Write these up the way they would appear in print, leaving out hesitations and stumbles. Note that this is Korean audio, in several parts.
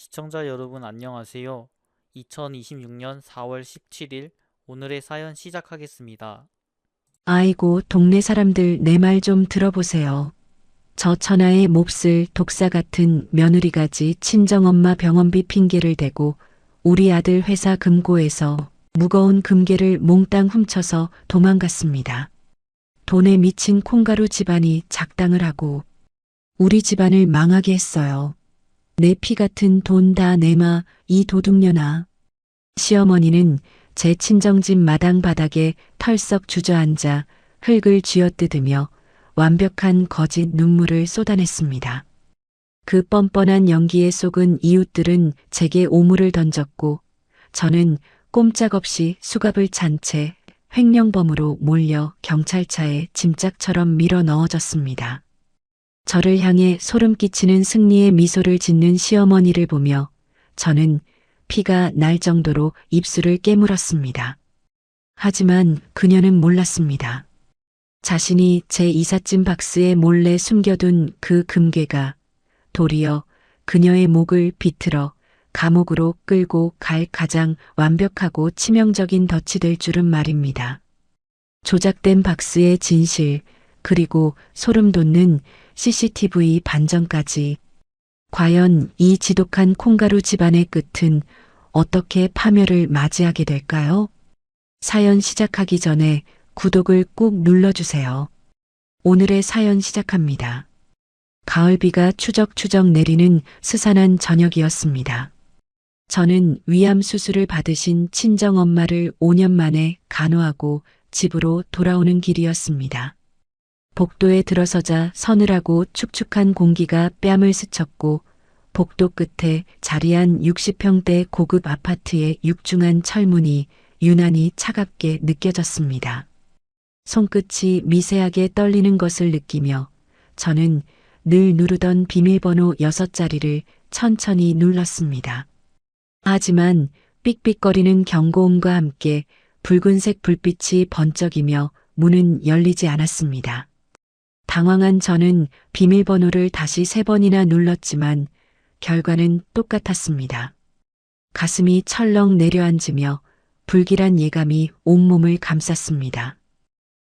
시청자 여러분 안녕하세요. 2026년 4월 17일 오늘의 사연 시작하겠습니다. 아이고, 동네 사람들 내 말 좀 들어보세요. 저 천하의 몹쓸 독사 같은 며느리가지 친정엄마 병원비 핑계를 대고 우리 아들 회사 금고에서 무거운 금괴를 몽땅 훔쳐서 도망갔습니다. 돈에 미친 콩가루 집안이 작당을 하고 우리 집안을 망하게 했어요. 내 피 같은 돈 다 내놔 이 도둑년아. 시어머니는 제 친정집 마당 바닥에 털썩 주저앉아 흙을 쥐어뜯으며 완벽한 거짓 눈물을 쏟아냈습니다. 그 뻔뻔한 연기에 속은 이웃들은 제게 오물을 던졌고 저는 꼼짝없이 수갑을 찬 채 횡령범으로 몰려 경찰차에 짐짝처럼 밀어 넣어졌습니다. 저를 향해 소름 끼치는 승리의 미소를 짓는 시어머니를 보며 저는 피가 날 정도로 입술을 깨물었습니다. 하지만 그녀는 몰랐습니다. 자신이 제 이삿짐 박스에 몰래 숨겨둔 그 금괴가 도리어 그녀의 목을 비틀어 감옥으로 끌고 갈 가장 완벽하고 치명적인 덫이 될 줄은 말입니다. 조작된 박스의 진실, 그리고 소름 돋는 CCTV 반전까지. 과연 이 지독한 콩가루 집안의 끝은 어떻게 파멸을 맞이하게 될까요? 사연 시작하기 전에 구독을 꾹 눌러주세요. 오늘의 사연 시작합니다. 가을비가 추적추적 내리는 스산한 저녁이었습니다. 저는 위암 수술을 받으신 친정엄마를 5년 만에 간호하고 집으로 돌아오는 길이었습니다. 복도에 들어서자 서늘하고 축축한 공기가 뺨을 스쳤고 복도 끝에 자리한 60평대 고급 아파트의 육중한 철문이 유난히 차갑게 느껴졌습니다. 손끝이 미세하게 떨리는 것을 느끼며 저는 늘 누르던 비밀번호 6자리를 천천히 눌렀습니다. 하지만 삑삑거리는 경고음과 함께 붉은색 불빛이 번쩍이며 문은 열리지 않았습니다. 당황한 저는 비밀번호를 다시 3번이나 눌렀지만 결과는 똑같았습니다. 가슴이 철렁 내려앉으며 불길한 예감이 온몸을 감쌌습니다.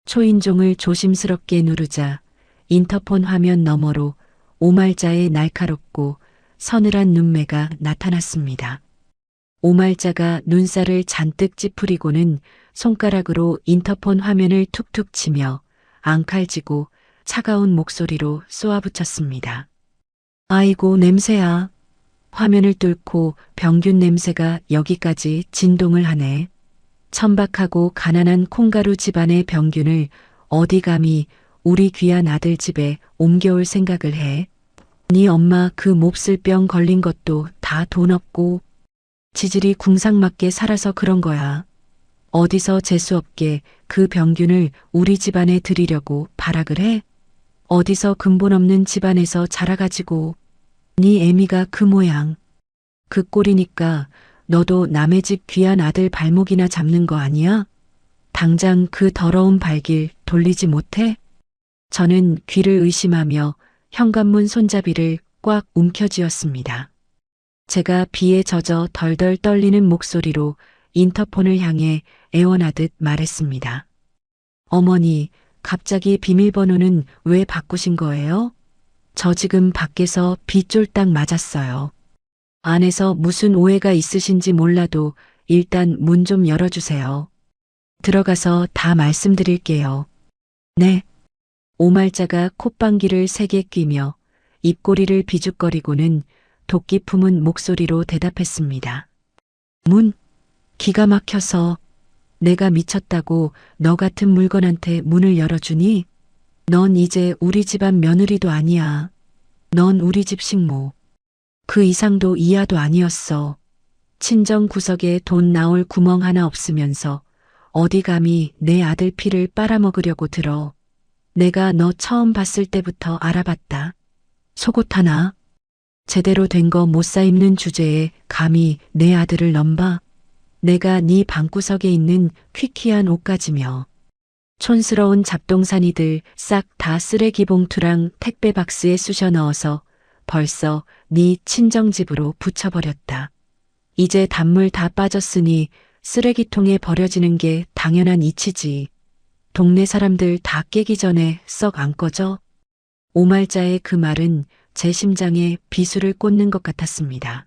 초인종을 조심스럽게 누르자 인터폰 화면 너머로 오말자의 날카롭고 서늘한 눈매가 나타났습니다. 오말자가 눈살을 잔뜩 찌푸리고는 손가락으로 인터폰 화면을 툭툭 치며 앙칼지고 차가운 목소리로 쏘아붙였습니다. 아이고 냄새야. 화면을 뚫고 병균 냄새가 여기까지 진동을 하네. 천박하고 가난한 콩가루 집안의 병균을 어디 감히 우리 귀한 아들 집에 옮겨올 생각을 해. 네 엄마 그 몹쓸 병 걸린 것도 다 돈 없고 지질이 궁상맞게 살아서 그런 거야. 어디서 재수없게 그 병균을 우리 집안에 들이려고 발악을 해? 어디서 근본 없는 집안에서 자라가지고 네 애미가 그 모양. 그 꼴이니까 너도 남의 집 귀한 아들 발목이나 잡는 거 아니야? 당장 그 더러운 발길 돌리지 못해? 저는 귀를 의심하며 현관문 손잡이를 꽉 움켜쥐었습니다. 제가 비에 젖어 덜덜 떨리는 목소리로 인터폰을 향해 애원하듯 말했습니다. 어머니, 갑자기 비밀번호는 왜 바꾸신 거예요? 저 지금 밖에서 비 쫄딱 맞았어요. 안에서 무슨 오해가 있으신지 몰라도 일단 문 좀 열어주세요. 들어가서 다 말씀드릴게요. 네. 오말자가 콧방귀를 세게 뀌며 입꼬리를 비죽거리고는 도끼 품은 목소리로 대답했습니다. 문, 기가 막혀서. 내가 미쳤다고 너 같은 물건한테 문을 열어주니? 넌 이제 우리 집안 며느리도 아니야. 넌 우리 집 식모. 그 이상도 이하도 아니었어. 친정 구석에 돈 나올 구멍 하나 없으면서 어디 감히 내 아들 피를 빨아먹으려고 들어. 내가 너 처음 봤을 때부터 알아봤다. 속옷 하나. 제대로 된 거 못 사 입는 주제에 감히 내 아들을 넘봐. 내가 네 방구석에 있는 퀴퀴한 옷가지며 촌스러운 잡동사니들 싹 다 쓰레기 봉투랑 택배 박스에 쑤셔 넣어서 벌써 네 친정집으로 붙여버렸다. 이제 단물 다 빠졌으니 쓰레기통에 버려지는 게 당연한 이치지. 동네 사람들 다 깨기 전에 썩 안 꺼져? 오말자의 그 말은 제 심장에 비수를 꽂는 것 같았습니다.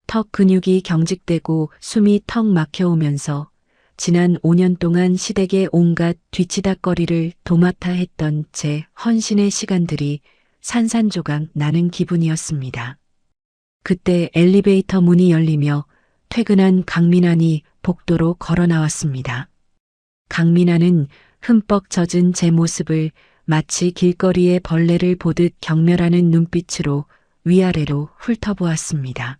턱 근육이 경직되고 숨이 턱 막혀오면서 지난 5년 동안 시댁의 온갖 뒤치다꺼리를 도맡아 했던 제 헌신의 시간들이 산산조각 나는 기분이었습니다. 그때 엘리베이터 문이 열리며 퇴근한 강민환이 복도로 걸어 나왔습니다. 강민환은 흠뻑 젖은 제 모습을 마치 길거리의 벌레를 보듯 경멸하는 눈빛으로 위아래로 훑어보았습니다.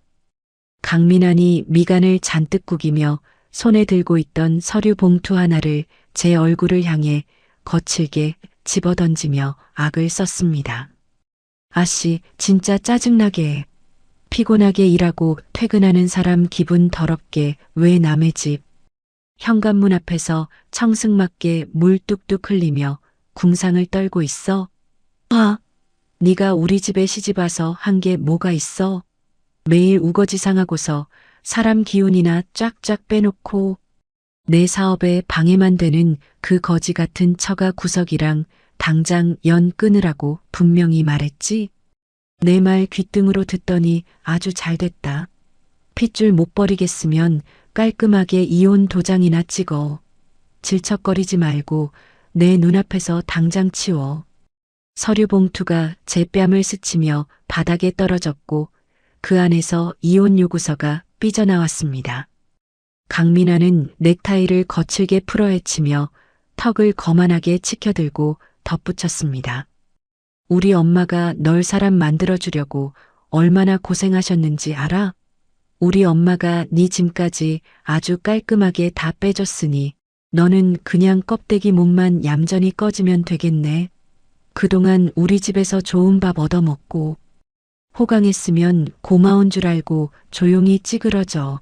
강민환이 미간을 잔뜩 구기며 손에 들고 있던 서류 봉투 하나를 제 얼굴을 향해 거칠게 집어던지며 악을 썼습니다. 아씨, 진짜 짜증나게. 피곤하게 일하고 퇴근하는 사람 기분 더럽게 왜 남의 집. 현관문 앞에서 청승맞게 물 뚝뚝 흘리며 궁상을 떨고 있어? 아, 네가 우리 집에 시집 와서 한 게 뭐가 있어? 매일 우거지상하고서 사람 기운이나 쫙쫙 빼놓고 내 사업에 방해만 되는 그 거지 같은 처가 구석이랑 당장 연 끊으라고 분명히 말했지? 내 말 귓등으로 듣더니 아주 잘 됐다. 핏줄 못 버리겠으면 깔끔하게 이혼 도장이나 찍어. 질척거리지 말고 내 눈앞에서 당장 치워. 서류 봉투가 제 뺨을 스치며 바닥에 떨어졌고 그 안에서 이혼 요구서가 삐져나왔습니다. 강민아는 넥타이를 거칠게 풀어헤치며 턱을 거만하게 치켜들고 덧붙였습니다. 우리 엄마가 널 사람 만들어주려고 얼마나 고생하셨는지 알아? 우리 엄마가 네 짐까지 아주 깔끔하게 다 빼줬으니 너는 그냥 껍데기 몸만 얌전히 꺼지면 되겠네. 그동안 우리 집에서 좋은 밥 얻어먹고 호강했으면 고마운 줄 알고 조용히 찌그러져.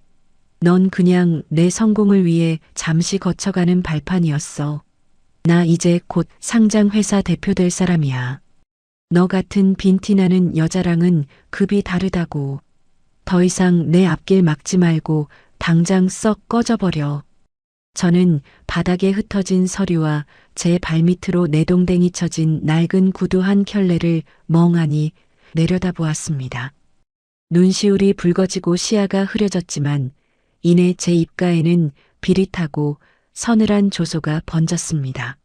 넌 그냥 내 성공을 위해 잠시 거쳐가는 발판이었어. 나 이제 곧 상장회사 대표 될 사람이야. 너 같은 빈티나는 여자랑은 급이 다르다고. 더 이상 내 앞길 막지 말고 당장 썩 꺼져버려. 저는 바닥에 흩어진 서류와 제 발밑으로 내동댕이 쳐진 낡은 구두 한 켤레를 멍하니 내려다보았습니다. 눈시울이 붉어지고 시야가 흐려졌지만 이내 제 입가에는 비릿하고 서늘한 조소가 번졌습니다.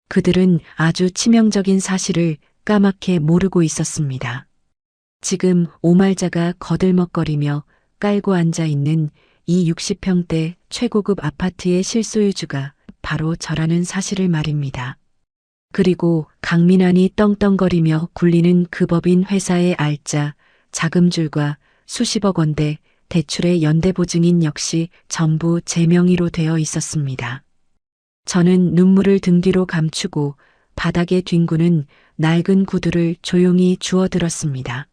그들은 아주 치명적인 사실을 까맣게 모르고 있었습니다. 지금 오말자가 거들먹거리며 깔고 앉아 있는 이 60평대 최고급 아파트의 실소유주가 바로 저라는 사실을 말입니다. 그리고 강민환이 떵떵거리며 굴리는 그 법인 회사의 알짜, 자금줄과 수십억 원대 대출의 연대보증인 역시 전부 제 명의로 되어 있었습니다. 저는 눈물을 등 뒤로 감추고 바닥에 뒹구는 낡은 구두를 조용히 주워들었습니다.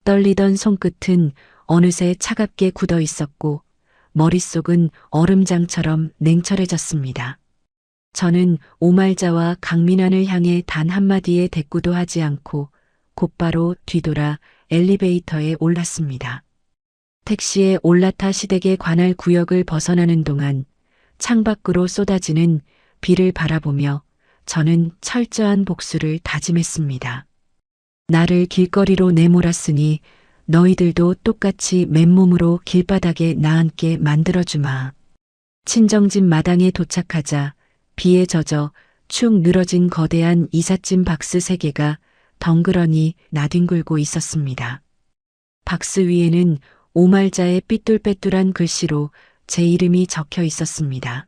떨리던 손끝은 어느새 차갑게 굳어 있었고 머릿속은 얼음장처럼 냉철해졌습니다. 저는 오말자와 강민환을 향해 단 한마디의 대꾸도 하지 않고 곧바로 뒤돌아 엘리베이터에 올랐습니다. 택시에 올라타 시댁의 관할 구역을 벗어나는 동안 창밖으로 쏟아지는 비를 바라보며 저는 철저한 복수를 다짐했습니다. 나를 길거리로 내몰았으니 너희들도 똑같이 맨몸으로 길바닥에 나앉게 만들어주마. 친정집 마당에 도착하자 비에 젖어 축 늘어진 거대한 이삿짐 박스 3개가 덩그러니 나뒹굴고 있었습니다. 박스 위에는 오말자의 삐뚤빼뚤한 글씨로 제 이름이 적혀 있었습니다.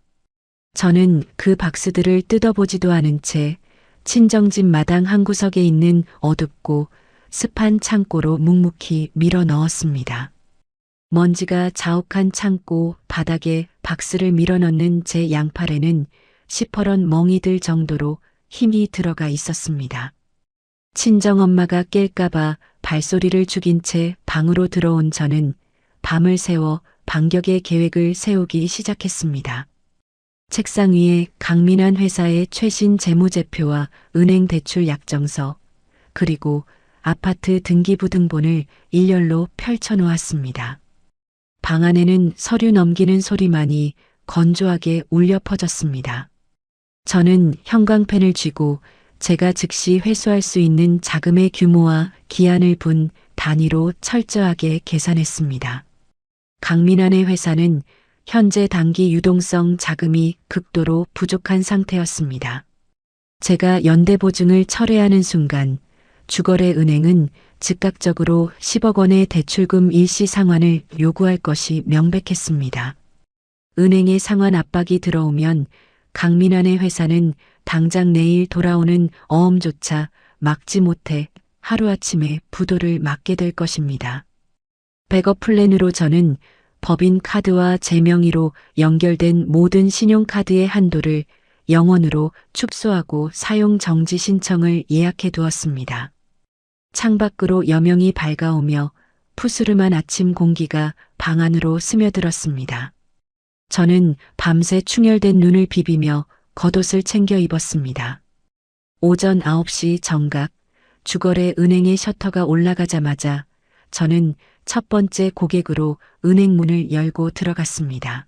저는 그 박스들을 뜯어보지도 않은 채 친정집 마당 한 구석에 있는 어둡고 습한 창고로 묵묵히 밀어 넣었습니다. 먼지가 자욱한 창고 바닥에 박스를 밀어 넣는 제 양팔에는 시퍼런 멍이 들 정도로 힘이 들어가 있었습니다. 친정엄마가 깰까봐 발소리를 죽인 채 방으로 들어온 저는 밤을 새워 반격의 계획을 세우기 시작했습니다. 책상 위에 강민환 회사의 최신 재무제표와 은행 대출 약정서, 그리고 아파트 등기부등본을 일렬로 펼쳐 놓았습니다. 방 안에는 서류 넘기는 소리만이 건조하게 울려 퍼졌습니다. 저는 형광펜을 쥐고 제가 즉시 회수할 수 있는 자금의 규모와 기한을 분 단위로 철저하게 계산했습니다. 강민환의 회사는 현재 단기 유동성 자금이 극도로 부족한 상태였습니다. 제가 연대보증을 철회하는 순간 주거래 은행은 즉각적으로 10억 원의 대출금 일시 상환을 요구할 것이 명백했습니다. 은행의 상환 압박이 들어오면 강민환의 회사는 당장 내일 돌아오는 어음조차 막지 못해 하루아침에 부도를 맞게 될 것입니다. 백업 플랜으로 저는 법인 카드와 제 명의로 연결된 모든 신용카드의 한도를 0원으로 축소하고 사용 정지 신청을 예약해 두었습니다. 창밖으로 여명이 밝아오며 푸스름한 아침 공기가 방 안으로 스며들었습니다. 저는 밤새 충혈된 눈을 비비며 겉옷을 챙겨 입었습니다. 오전 9시 정각 주거래 은행의 셔터가 올라가자마자 저는 첫 번째 고객으로 은행 문을 열고 들어갔습니다.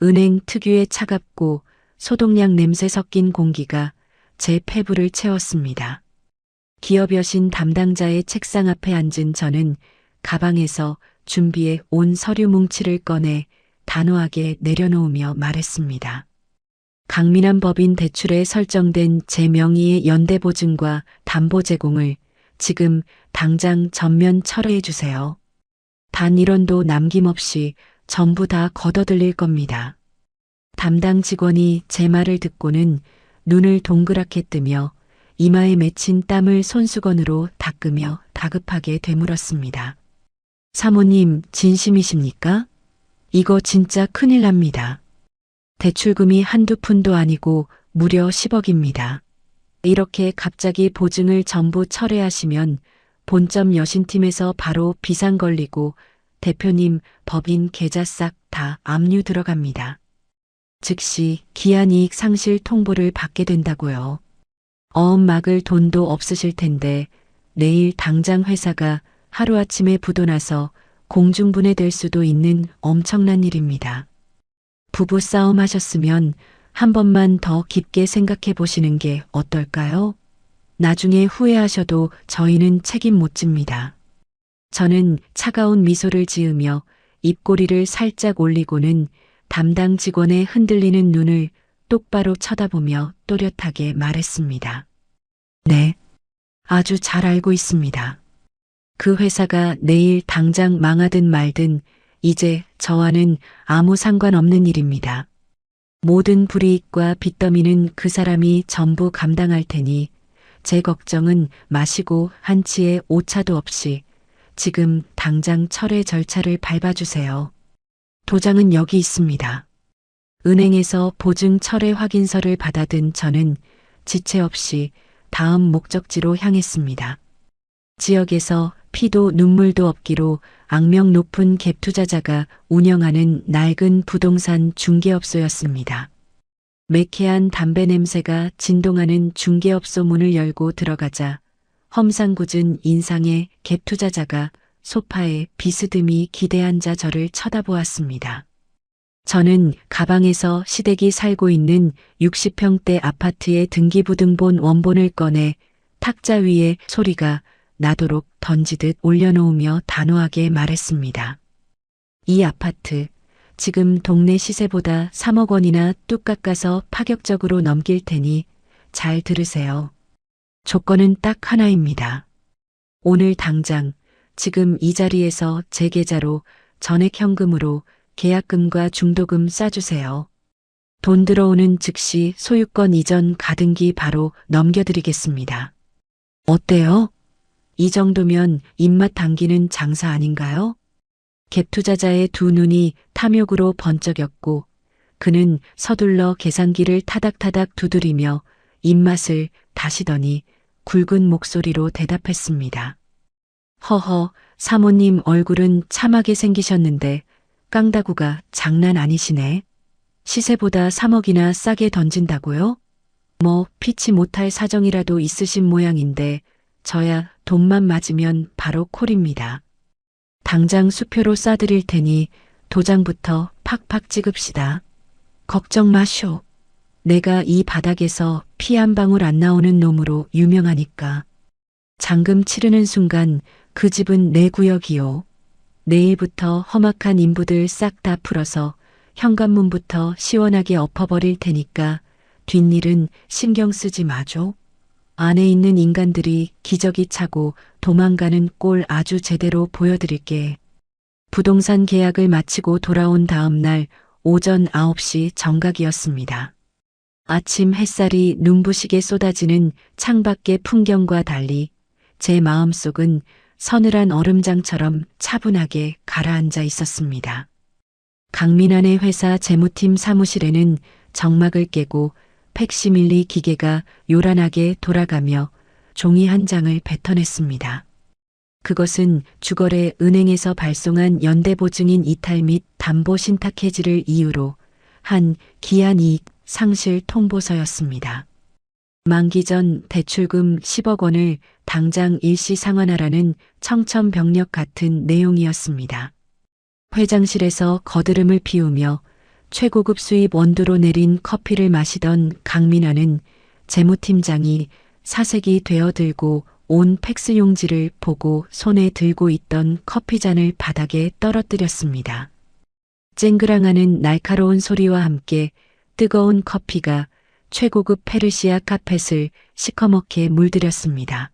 은행 특유의 차갑고 소독약 냄새 섞인 공기가 제 폐부를 채웠습니다. 기업 여신 담당자의 책상 앞에 앉은 저는 가방에서 준비해 온 서류 뭉치를 꺼내 단호하게 내려놓으며 말했습니다. 강민환 법인 대출에 설정된 제 명의의 연대보증과 담보 제공을 지금 당장 전면 철회해 주세요. 단 1원도 남김없이 전부 다 걷어들릴 겁니다. 담당 직원이 제 말을 듣고는 눈을 동그랗게 뜨며 이마에 맺힌 땀을 손수건으로 닦으며 다급하게 되물었습니다. 사모님, 진심이십니까? 이거 진짜 큰일 납니다. 대출금이 한두 푼도 아니고 무려 10억입니다. 이렇게 갑자기 보증을 전부 철회하시면 본점 여신팀에서 바로 비상 걸리고 대표님 법인 계좌 싹 다 압류 들어갑니다. 즉시 기한이익 상실 통보를 받게 된다고요. 어음 막을 돈도 없으실 텐데 내일 당장 회사가 하루아침에 부도나서 공중분해될 수도 있는 엄청난 일입니다. 부부싸움 하셨으면 한 번만 더 깊게 생각해 보시는 게 어떨까요? 나중에 후회하셔도 저희는 책임 못 집니다. 저는 차가운 미소를 지으며 입꼬리를 살짝 올리고는 담당 직원의 흔들리는 눈을 똑바로 쳐다보며 또렷하게 말했습니다. 네, 아주 잘 알고 있습니다. 그 회사가 내일 당장 망하든 말든 이제 저와는 아무 상관없는 일입니다. 모든 불이익과 빚더미는 그 사람이 전부 감당할 테니 제 걱정은 마시고 한치의 오차도 없이 지금 당장 철회 절차를 밟아주세요. 도장은 여기 있습니다. 은행에서 보증 철회 확인서를 받아든 저는 지체 없이 다음 목적지로 향했습니다. 지역에서 피도 눈물도 없기로 악명 높은 갭 투자자가 운영하는 낡은 부동산 중개업소였습니다. 매캐한 담배 냄새가 진동하는 중개업소 문을 열고 들어가자 험상궂은 인상의 갭 투자자가 소파에 비스듬히 기대앉아 저를 쳐다보았습니다. 저는 가방에서 시댁이 살고 있는 60평대 아파트의 등기부등본 원본을 꺼내 탁자 위에 소리가 나도록 던지듯 올려놓으며 단호하게 말했습니다. 이 아파트, 지금 동네 시세보다 3억 원이나 뚝 깎아서 파격적으로 넘길 테니 잘 들으세요. 조건은 딱 하나입니다. 오늘 당장 지금 이 자리에서 제 계좌로 전액 현금으로 계약금과 중도금 싸주세요. 돈 들어오는 즉시 소유권 이전 가등기 바로 넘겨드리겠습니다. 어때요? 이 정도면 입맛 당기는 장사 아닌가요? 갭 투자자의 두 눈이 탐욕으로 번쩍였고 그는 서둘러 계산기를 타닥타닥 두드리며 입맛을 다시더니 굵은 목소리로 대답했습니다. 허허, 사모님 얼굴은 참하게 생기셨는데 깡다구가 장난 아니시네. 시세보다 3억이나 싸게 던진다고요? 뭐 피치 못할 사정이라도 있으신 모양인데 저야 돈만 맞으면 바로 콜입니다. 당장 수표로 싸드릴 테니 도장부터 팍팍 찍읍시다. 걱정 마쇼. 내가 이 바닥에서 피 한 방울 안 나오는 놈으로 유명하니까. 잔금 치르는 순간 그 집은 내 구역이요. 내일부터 험악한 인부들 싹 다 풀어서 현관문부터 시원하게 엎어버릴 테니까 뒷일은 신경 쓰지 마죠. 안에 있는 인간들이 기저귀 차고 도망가는 꼴 아주 제대로 보여드릴게. 부동산 계약을 마치고 돌아온 다음 날 오전 9시 정각이었습니다. 아침 햇살이 눈부시게 쏟아지는 창밖의 풍경과 달리 제 마음속은 서늘한 얼음장처럼 차분하게 가라앉아 있었습니다. 강민환의 회사 재무팀 사무실에는 정막을 깨고 팩시밀리 기계가 요란하게 돌아가며 종이 한 장을 뱉어냈습니다. 그것은 주거래 은행에서 발송한 연대보증인 이탈 및 담보 신탁 해지를 이유로 한 기한 이익 상실 통보서였습니다. 만기 전 대출금 10억 원을 당장 일시 상환하라는 청천벽력 같은 내용이었습니다. 회장실에서 거드름을 피우며 최고급 수입 원두로 내린 커피를 마시던 강민아는 재무팀장이 사색이 되어 들고 온 팩스 용지를 보고 손에 들고 있던 커피잔을 바닥에 떨어뜨렸습니다. 쨍그랑하는 날카로운 소리와 함께 뜨거운 커피가 최고급 페르시아 카펫을 시커멓게 물들였습니다.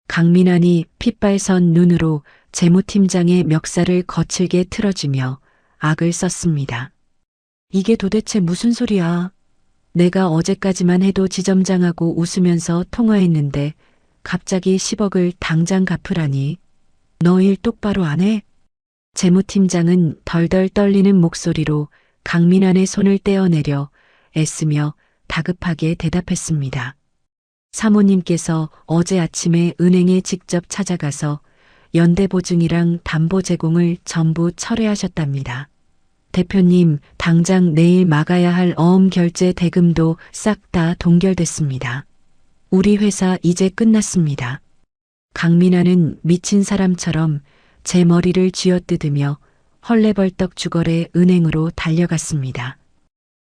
강민환이 핏발선 눈으로 재무팀장의 멱살을 거칠게 틀어주며 악을 썼습니다. 이게 도대체 무슨 소리야? 내가 어제까지만 해도 지점장하고 웃으면서 통화했는데 갑자기 10억을 당장 갚으라니. 너 일 똑바로 안 해? 재무팀장은 덜덜 떨리는 목소리로 강민환의 손을 떼어내려 애쓰며 다급하게 대답했습니다. 사모님께서 어제 아침에 은행에 직접 찾아가서 연대보증이랑 담보 제공을 전부 철회하셨답니다. 대표님, 당장 내일 막아야 할 어음 결제 대금도 싹 다 동결됐습니다. 우리 회사 이제 끝났습니다. 강민아는 미친 사람처럼 제 머리를 쥐어뜯으며 헐레벌떡 주거래 은행으로 달려갔습니다.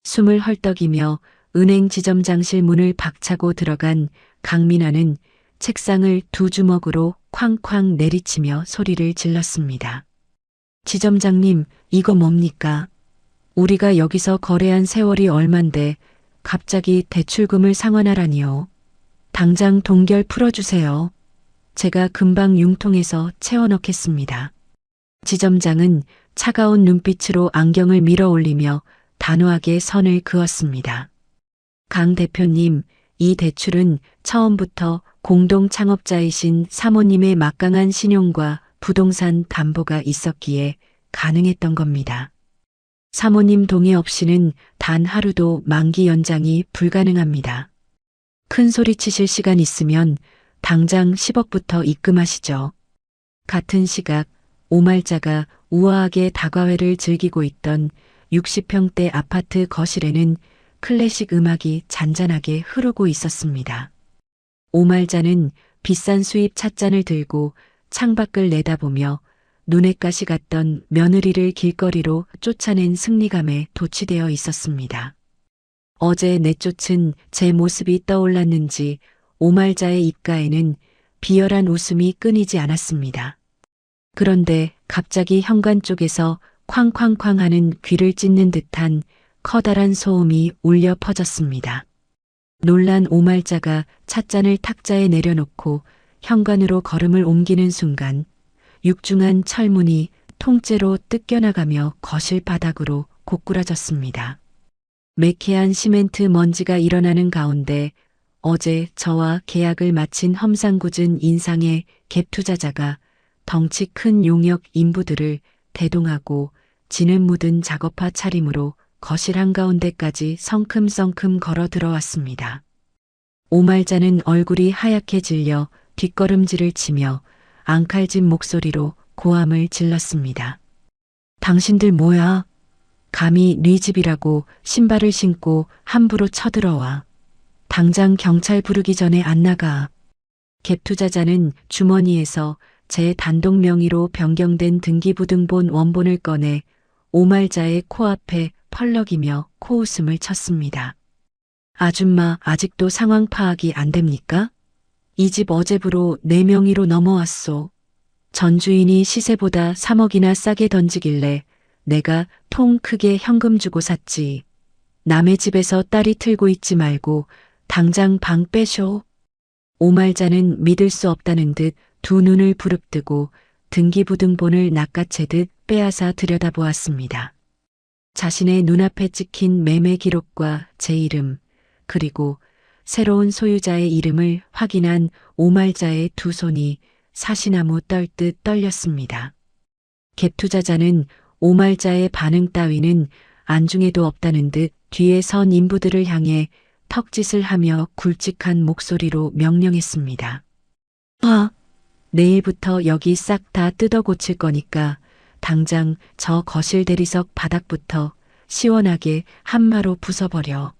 숨을 헐떡이며 은행 지점장실 문을 박차고 들어간 강민아는 책상을 두 주먹으로 쾅쾅 내리치며 소리를 질렀습니다. 지점장님, 이거 뭡니까? 우리가 여기서 거래한 세월이 얼만데 갑자기 대출금을 상환하라니요. 당장 동결 풀어주세요. 제가 금방 융통해서 채워넣겠습니다. 지점장은 차가운 눈빛으로 안경을 밀어 올리며 단호하게 선을 그었습니다. 강 대표님, 이 대출은 처음부터 공동 창업자이신 사모님의 막강한 신용과 부동산 담보가 있었기에 가능했던 겁니다. 사모님 동의 없이는 단 하루도 만기 연장이 불가능합니다. 큰 소리 치실 시간 있으면 당장 10억부터 입금하시죠. 같은 시각 오말자가 우아하게 다과회를 즐기고 있던 60평대 아파트 거실에는 클래식 음악이 잔잔하게 흐르고 있었습니다. 오말자는 비싼 수입 찻잔을 들고 창밖을 내다보며 눈에 가시 갔던 며느리를 길거리로 쫓아낸 승리감에 도취되어 있었습니다. 어제 내쫓은 제 모습이 떠올랐는지 오말자의 입가에는 비열한 웃음이 끊이지 않았습니다. 그런데 갑자기 현관 쪽에서 쾅쾅쾅 하는 귀를 찢는 듯한 커다란 소음이 울려 퍼졌습니다. 놀란 오말자가 찻잔을 탁자에 내려놓고 현관으로 걸음을 옮기는 순간 육중한 철문이 통째로 뜯겨나가며 거실 바닥으로 고꾸라졌습니다. 매캐한 시멘트 먼지가 일어나는 가운데 어제 저와 계약을 마친 험상궂은 인상의 갭 투자자가 덩치 큰 용역 인부들을 대동하고 진흙 묻은 작업화 차림으로 거실 한가운데까지 성큼성큼 걸어 들어왔습니다. 오말자는 얼굴이 하얗게 질려 뒷걸음질을 치며 앙칼진 목소리로 고함을 질렀습니다. 당신들 뭐야? 감히 네 집이라고 신발을 신고 함부로 쳐들어와. 당장 경찰 부르기 전에 안 나가. 갭 투자자는 주머니에서 제 단독 명의로 변경된 등기부등본 원본을 꺼내 오말자의 코앞에 펄럭이며 코웃음을 쳤습니다. 아줌마 아직도 상황 파악이 안 됩니까? 이 집 어제부로 내 명의로 넘어왔소. 전 주인이 시세보다 3억이나 싸게 던지길래 내가 통 크게 현금 주고 샀지. 남의 집에서 딸이 틀고 있지 말고 당장 방 빼쇼. 오말자는 믿을 수 없다는 듯 두 눈을 부릅뜨고 등기부등본을 낚아채듯 빼앗아 들여다보았습니다. 자신의 눈앞에 찍힌 매매 기록과 제 이름, 그리고 새로운 소유자의 이름을 확인한 오말자의 두 손이 사시나무 떨듯 떨렸습니다. 갭 투자자는 오말자의 반응 따위는 안중에도 없다는 듯 뒤에 선 인부들을 향해 턱짓을 하며 굵직한 목소리로 명령했습니다. 내일부터 여기 싹 다 뜯어 고칠 거니까 당장 저 거실 대리석 바닥부터 시원하게 한마로 부숴버려.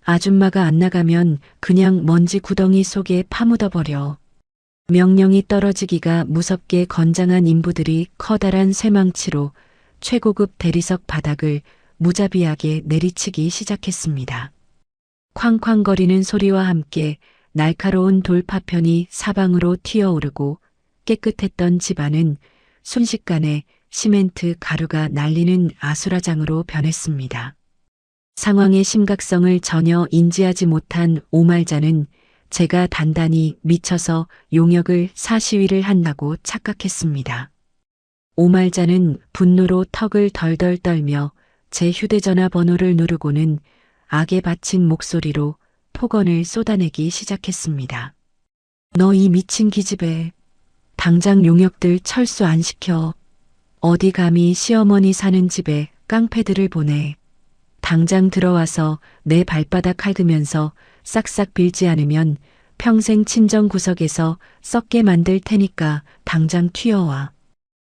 아줌마가 안 나가면 그냥 먼지 구덩이 속에 파묻어버려. 명령이 떨어지기가 무섭게 건장한 인부들이 커다란 쇠망치로 최고급 대리석 바닥을 무자비하게 내리치기 시작했습니다. 쾅쾅거리는 소리와 함께 날카로운 돌파편이 사방으로 튀어오르고 깨끗했던 집안은 순식간에 시멘트 가루가 날리는 아수라장으로 변했습니다. 상황의 심각성을 전혀 인지하지 못한 오말자는 제가 단단히 미쳐서 용역을 사시위를 한다고 착각했습니다. 오말자는 분노로 턱을 덜덜 떨며 제 휴대전화 번호를 누르고는 악에 바친 목소리로 폭언을 쏟아내기 시작했습니다. 너 이 미친 기집애. 당장 용역들 철수 안 시켜. 어디 감히 시어머니 사는 집에 깡패들을 보내. 당장 들어와서 내 발바닥 핥으면서 싹싹 빌지 않으면 평생 친정 구석에서 썩게 만들 테니까 당장 튀어와.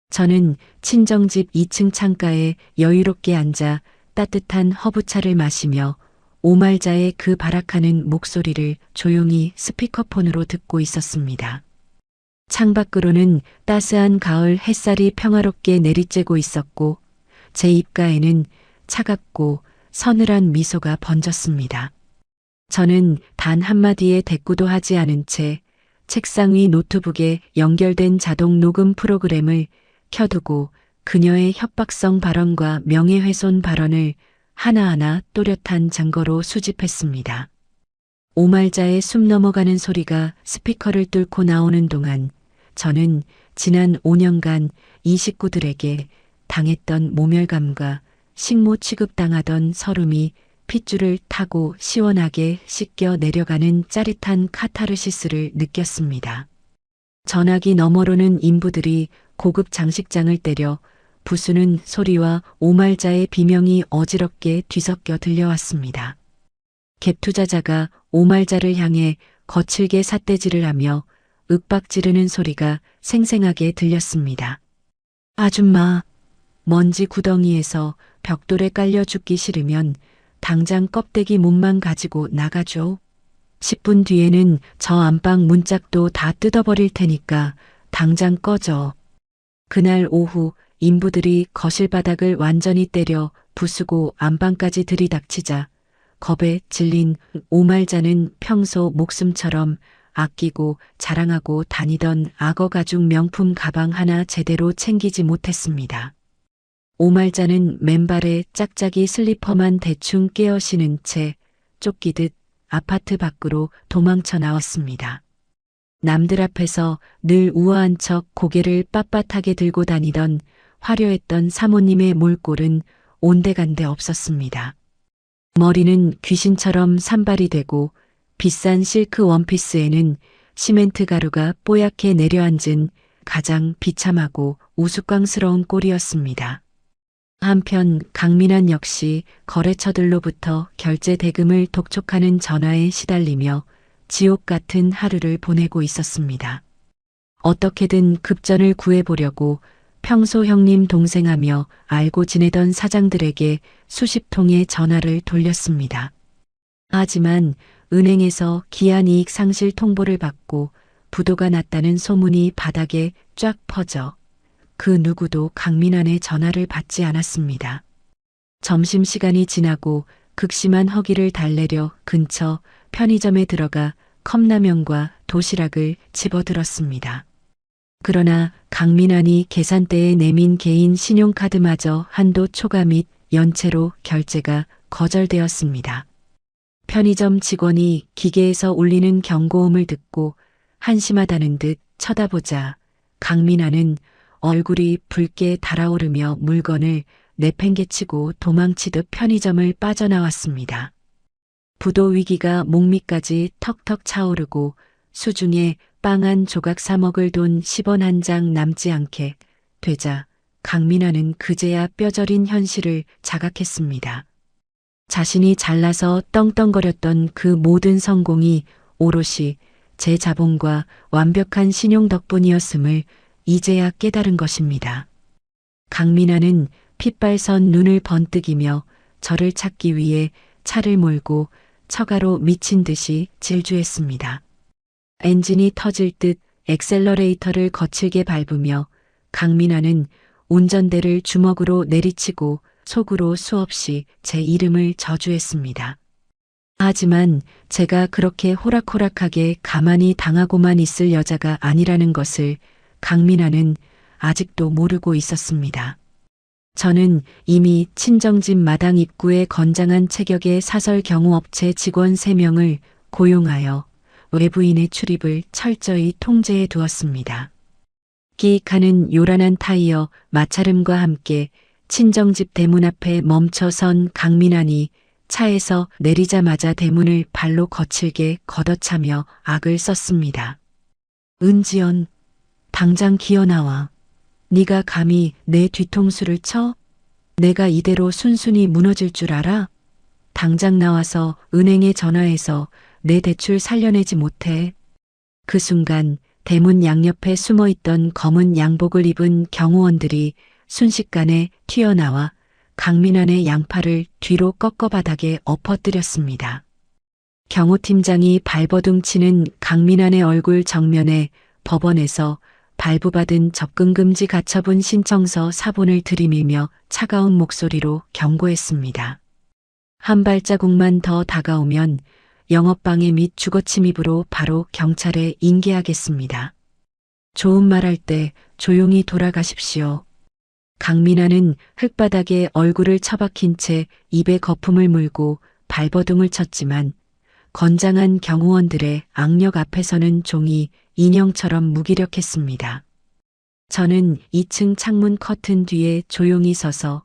저는 친정집 2층 창가에 여유롭게 앉아 따뜻한 허브차를 마시며 오말자의 그 발악하는 목소리를 조용히 스피커폰으로 듣고 있었습니다. 창밖으로는 따스한 가을 햇살이 평화롭게 내리쬐고 있었고 제 입가에는 차갑고 서늘한 미소가 번졌습니다. 저는 단 한마디의 대꾸도 하지 않은 채 책상 위 노트북에 연결된 자동 녹음 프로그램을 켜두고 그녀의 협박성 발언과 명예훼손 발언을 하나하나 또렷한 증거로 수집했습니다. 오말자의 숨 넘어가는 소리가 스피커를 뚫고 나오는 동안 저는 지난 5년간 이 식구들에게 당했던 모멸감과 식모 취급당하던 서름이 핏줄을 타고 시원하게 씻겨 내려가는 짜릿한 카타르시스를 느꼈습니다. 전화기 너머로는 인부들이 고급 장식장을 때려 부수는 소리와 오말자의 비명이 어지럽게 뒤섞여 들려왔습니다. 갭 투자자가 오말자를 향해 거칠게 삿대질을 하며 윽박 지르는 소리가 생생하게 들렸습니다. 아줌마, 먼지 구덩이에서 벽돌에 깔려 죽기 싫으면 당장 껍데기 몸만 가지고 나가줘. 10분 뒤에는 저 안방 문짝도 다 뜯어버릴 테니까 당장 꺼져. 그날 오후 인부들이 거실 바닥을 완전히 때려 부수고 안방까지 들이닥치자 겁에 질린 오말자는 평소 목숨처럼 아끼고 자랑하고 다니던 악어 가죽 명품 가방 하나 제대로 챙기지 못했습니다. 오말자는 맨발에 짝짝이 슬리퍼만 대충 깨어 신은 채 쫓기듯 아파트 밖으로 도망쳐 나왔습니다. 남들 앞에서 늘 우아한 척 고개를 빳빳하게 들고 다니던 화려했던 사모님의 몰골은 온데간데 없었습니다. 머리는 귀신처럼 산발이 되고 비싼 실크 원피스에는 시멘트 가루가 뽀얗게 내려앉은 가장 비참하고 우스꽝스러운 꼴이었습니다. 한편 강민환 역시 거래처들로부터 결제 대금을 독촉하는 전화에 시달리며 지옥 같은 하루를 보내고 있었습니다. 어떻게든 급전을 구해보려고 평소 형님 동생하며 알고 지내던 사장들에게 수십 통의 전화를 돌렸습니다. 하지만 은행에서 기한이익 상실 통보를 받고 부도가 났다는 소문이 바닥에 쫙 퍼져 그 누구도 강민환의 전화를 받지 않았습니다. 점심시간이 지나고 극심한 허기를 달래려 근처 편의점에 들어가 컵라면과 도시락을 집어들었습니다. 그러나 강민환이 계산대에 내민 개인 신용카드마저 한도 초과 및 연체로 결제가 거절되었습니다. 편의점 직원이 기계에서 울리는 경고음을 듣고 한심하다는 듯 쳐다보자 강민환은 얼굴이 붉게 달아오르며 물건을 내팽개치고 도망치듯 편의점을 빠져나왔습니다. 부도 위기가 목밑까지 턱턱 차오르고 수중에 빵 한 조각 사 먹을 돈 10원 한 장 남지 않게 되자 강민환은 그제야 뼈저린 현실을 자각했습니다. 자신이 잘나서 떵떵거렸던 그 모든 성공이 오롯이 제 자본과 완벽한 신용 덕분이었음을 이제야 깨달은 것입니다. 강민환은 핏발선 눈을 번뜩이며 저를 찾기 위해 차를 몰고 처가로 미친 듯이 질주했습니다. 엔진이 터질 듯 엑셀러레이터를 거칠게 밟으며 강민환은 운전대를 주먹으로 내리치고 속으로 수없이 제 이름을 저주했습니다. 하지만 제가 그렇게 호락호락하게 가만히 당하고만 있을 여자가 아니라는 것을 강민환은 아직도 모르고 있었습니다. 저는 이미 친정집 마당 입구에 건장한 체격의 사설 경호업체 직원 3명을 고용하여 외부인의 출입을 철저히 통제해 두었습니다. 끼익하는 요란한 타이어 마찰음과 함께 친정집 대문 앞에 멈춰선 강민환이 차에서 내리자마자 대문을 발로 거칠게 걷어차며 악을 썼습니다. 은지연, 당장 기어나와. 네가 감히 내 뒤통수를 쳐? 내가 이대로 순순히 무너질 줄 알아? 당장 나와서 은행에 전화해서 내 대출 살려내지 못해. 그 순간 대문 양옆에 숨어있던 검은 양복을 입은 경호원들이 순식간에 튀어나와 강민환의 양팔을 뒤로 꺾어 바닥에 엎어뜨렸습니다. 경호팀장이 발버둥 치는 강민환의 얼굴 정면에 법원에서 발부받은 접근금지 가처분 신청서 사본을 들이밀며 차가운 목소리로 경고했습니다. 한 발자국만 더 다가오면 영업방해 및 주거침입으로 바로 경찰에 인계하겠습니다. 좋은 말할 때 조용히 돌아가십시오. 강민환은 흙바닥에 얼굴을 처박힌 채 입에 거품을 물고 발버둥을 쳤지만 건장한 경호원들의 악력 앞에서는 종이 인형처럼 무기력했습니다. 저는 2층 창문 커튼 뒤에 조용히 서서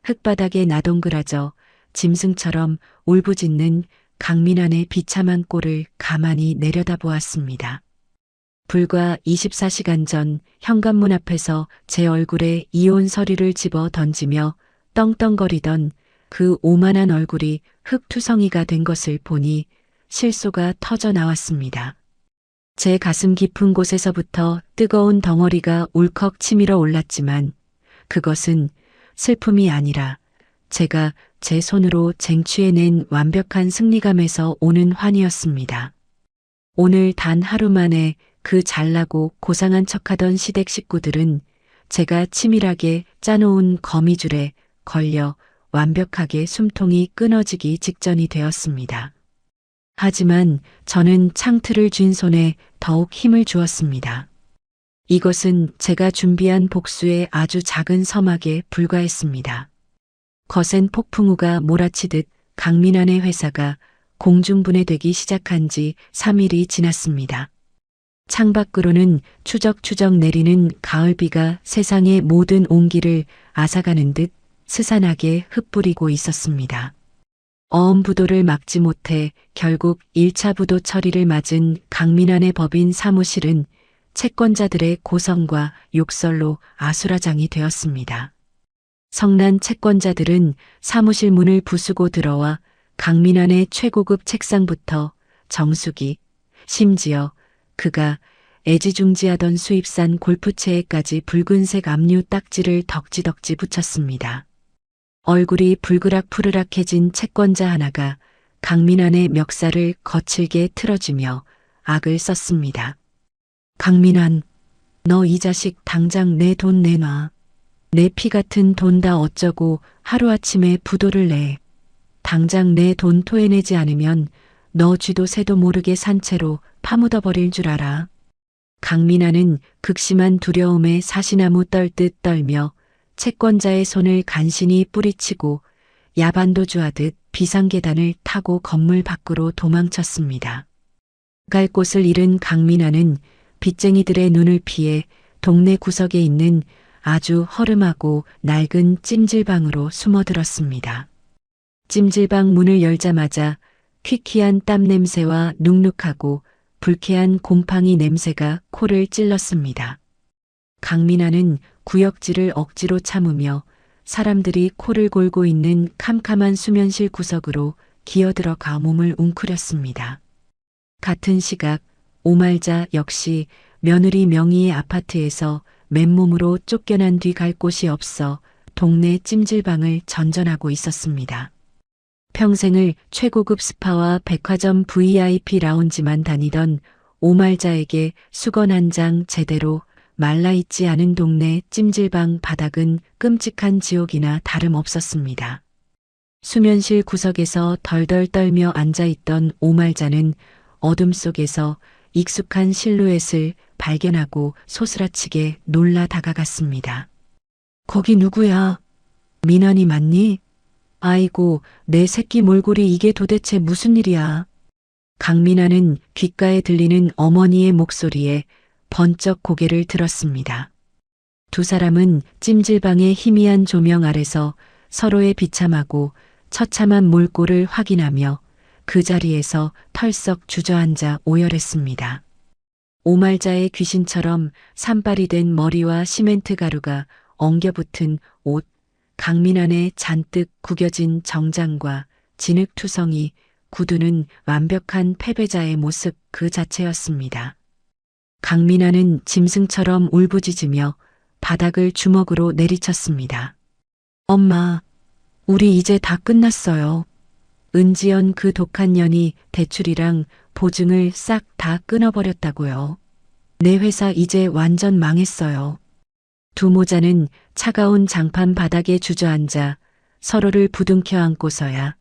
흙바닥에 나동그라져 짐승처럼 울부짖는 강민환의 비참한 꼴을 가만히 내려다보았습니다. 불과 24시간 전 현관문 앞에서 제 얼굴에 이혼 서류를 집어 던지며 떵떵거리던 그 오만한 얼굴이 흙투성이가 된 것을 보니 실소가 터져 나왔습니다. 제 가슴 깊은 곳에서부터 뜨거운 덩어리가 울컥 치밀어 올랐지만 그것은 슬픔이 아니라 제가 제 손으로 쟁취해낸 완벽한 승리감에서 오는 환희였습니다. 오늘 단 하루 만에 그 잘나고 고상한 척하던 시댁 식구들은 제가 치밀하게 짜놓은 거미줄에 걸려 완벽하게 숨통이 끊어지기 직전이 되었습니다. 하지만 저는 창틀을 쥔 손에 더욱 힘을 주었습니다. 이것은 제가 준비한 복수의 아주 작은 서막에 불과했습니다. 거센 폭풍우가 몰아치듯 강민환의 회사가 공중분해되기 시작한 지 3일이 지났습니다. 창밖으로는 추적추적 내리는 가을비가 세상의 모든 온기를 앗아가는 듯 스산하게 흩뿌리고 있었습니다. 어음 부도를 막지 못해 결국 1차 부도 처리를 맞은 강민환의 법인 사무실은 채권자들의 고성과 욕설로 아수라장이 되었습니다. 성난 채권자들은 사무실 문을 부수고 들어와 강민환의 최고급 책상부터 정수기, 심지어 그가 애지중지하던 수입산 골프채에까지 붉은색 압류 딱지를 덕지덕지 붙였습니다. 얼굴이 불그락푸르락해진 채권자 하나가 강민환의 멱살을 거칠게 틀어주며 악을 썼습니다. 강민환, 너 이 자식 당장 내 돈 내놔. 내 피 같은 돈 다 어쩌고 하루아침에 부도를 내. 당장 내 돈 토해내지 않으면 너 쥐도 새도 모르게 산채로 파묻어버릴 줄 알아. 강민아는 극심한 두려움에 사시나무 떨듯 떨며 채권자의 손을 간신히 뿌리치고 야반도주하듯 비상계단을 타고 건물 밖으로 도망쳤습니다. 갈 곳을 잃은 강민아는 빚쟁이들의 눈을 피해 동네 구석에 있는 아주 허름하고 낡은 찜질방으로 숨어들었습니다. 찜질방 문을 열자마자 퀴퀴한 땀 냄새와 눅눅하고 불쾌한 곰팡이 냄새가 코를 찔렀습니다. 강민아는 구역질을 억지로 참으며 사람들이 코를 골고 있는 캄캄한 수면실 구석으로 기어들어가 몸을 웅크렸습니다. 같은 시각 오말자 역시 며느리 명의의 아파트에서 맨몸으로 쫓겨난 뒤 갈 곳이 없어 동네 찜질방을 전전하고 있었습니다. 평생을 최고급 스파와 백화점 VIP 라운지만 다니던 오말자에게 수건 한 장 제대로 말라있지 않은 동네 찜질방 바닥은 끔찍한 지옥이나 다름없었습니다. 수면실 구석에서 덜덜 떨며 앉아있던 오말자는 어둠 속에서 익숙한 실루엣을 발견하고 소스라치게 놀라 다가갔습니다. 거기 누구야? 민환이 맞니? 아이고, 내 새끼 몰골이 이게 도대체 무슨 일이야? 강민아는 귓가에 들리는 어머니의 목소리에 번쩍 고개를 들었습니다. 두 사람은 찜질방의 희미한 조명 아래서 서로의 비참하고 처참한 몰골을 확인하며 그 자리에서 털썩 주저앉아 오열했습니다. 오말자의 귀신처럼 산발이 된 머리와 시멘트 가루가 엉겨붙은 옷, 강민환의 잔뜩 구겨진 정장과 진흙투성이 구두는 완벽한 패배자의 모습 그 자체였습니다. 강민환은 짐승처럼 울부짖으며 바닥을 주먹으로 내리쳤습니다. 엄마, 우리 이제 다 끝났어요. 은지연 그 독한 년이 대출이랑 보증을 싹 다 끊어버렸다고요. 내 회사 이제 완전 망했어요. 두 모자는 차가운 장판 바닥에 주저앉아 서로를 부둥켜 안고서야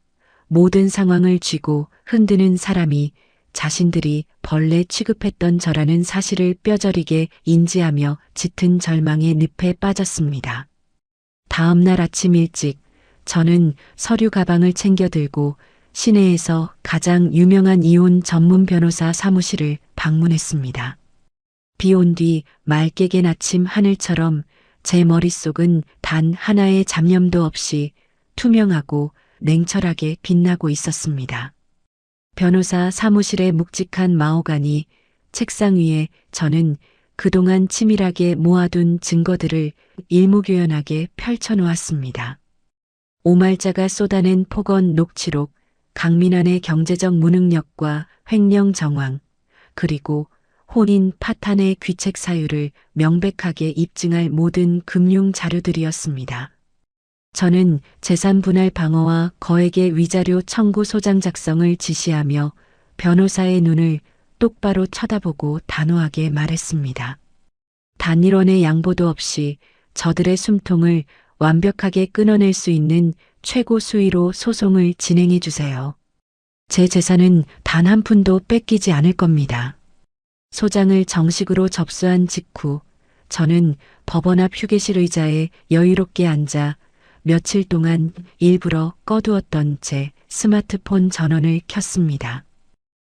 모든 상황을 쥐고 흔드는 사람이 자신들이 벌레 취급했던 저라는 사실을 뼈저리게 인지하며 짙은 절망의 늪에 빠졌습니다. 다음 날 아침 일찍 저는 서류 가방을 챙겨 들고 시내에서 가장 유명한 이혼 전문 변호사 사무실을 방문했습니다. 비 온 뒤 맑게 갠 아침 하늘처럼 제 머릿속은 단 하나의 잡념도 없이 투명하고 냉철하게 빛나고 있었습니다. 변호사 사무실의 묵직한 마호가니 책상 위에 저는 그동안 치밀하게 모아둔 증거들을 일목요연하게 펼쳐놓았습니다. 오말자가 쏟아낸 폭언 녹취록, 강민환의 경제적 무능력과 횡령 정황, 그리고 혼인 파탄의 귀책 사유를 명백하게 입증할 모든 금융 자료들이었습니다. 저는 재산 분할 방어와 거액의 위자료 청구 소장 작성을 지시하며 변호사의 눈을 똑바로 쳐다보고 단호하게 말했습니다. 단 1원의 양보도 없이 저들의 숨통을 완벽하게 끊어낼 수 있는 최고 수위로 소송을 진행해 주세요. 제 재산은 단 한 푼도 뺏기지 않을 겁니다. 소장을 정식으로 접수한 직후 저는 법원 앞 휴게실 의자에 여유롭게 앉아 며칠 동안 일부러 꺼두었던 제 스마트폰 전원을 켰습니다.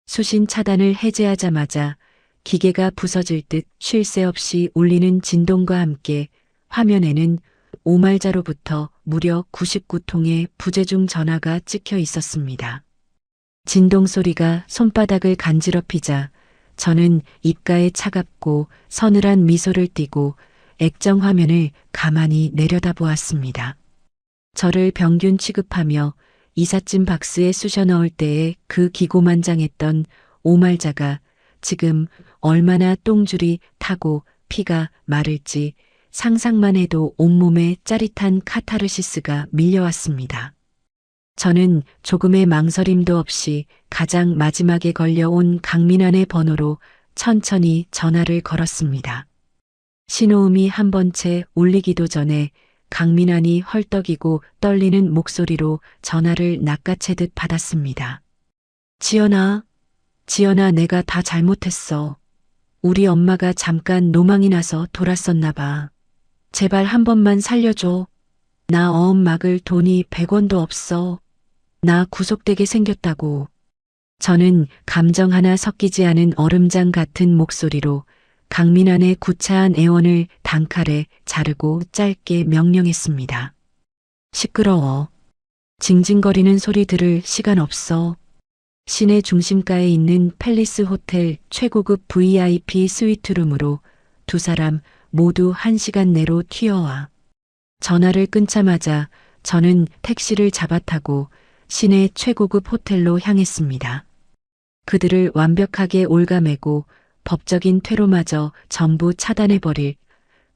수신 차단을 해제하자마자 기계가 부서질 듯 쉴 새 없이 울리는 진동과 함께 화면에는 오말자로부터 무려 99통의 부재중 전화가 찍혀 있었습니다. 진동 소리가 손바닥을 간지럽히자 저는 입가에 차갑고 서늘한 미소를 띠고 액정 화면을 가만히 내려다보았습니다. 저를 병균 취급하며 이삿짐 박스에 쑤셔 넣을 때의 그 기고만장했던 오말자가 지금 얼마나 똥줄이 타고 피가 마를지 상상만 해도 온몸에 짜릿한 카타르시스가 밀려왔습니다. 저는 조금의 망설임도 없이 가장 마지막에 걸려온 강민환의 번호로 천천히 전화를 걸었습니다. 신호음이 한 번째 울리기도 전에 강민환이 헐떡이고 떨리는 목소리로 전화를 낚아채듯 받았습니다. 지연아, 지연아, 내가 다 잘못했어. 우리 엄마가 잠깐 노망이 나서 돌았었나 봐. 제발 한 번만 살려줘. 나 어음 막을 돈이 100원도 없어. 나 구속되게 생겼다고. 저는 감정 하나 섞이지 않은 얼음장 같은 목소리로 강민환의 구차한 애원을 단칼에 자르고 짧게 명령했습니다. 시끄러워. 징징거리는 소리 들을 시간 없어. 시내 중심가에 있는 팰리스 호텔 최고급 VIP 스위트룸으로 두 사람 모두 1시간 내로 튀어와. 전화를 끊자마자 저는 택시를 잡아타고 시내 최고급 호텔로 향했습니다. 그들을 완벽하게 올가매고 법적인 퇴로마저 전부 차단해버릴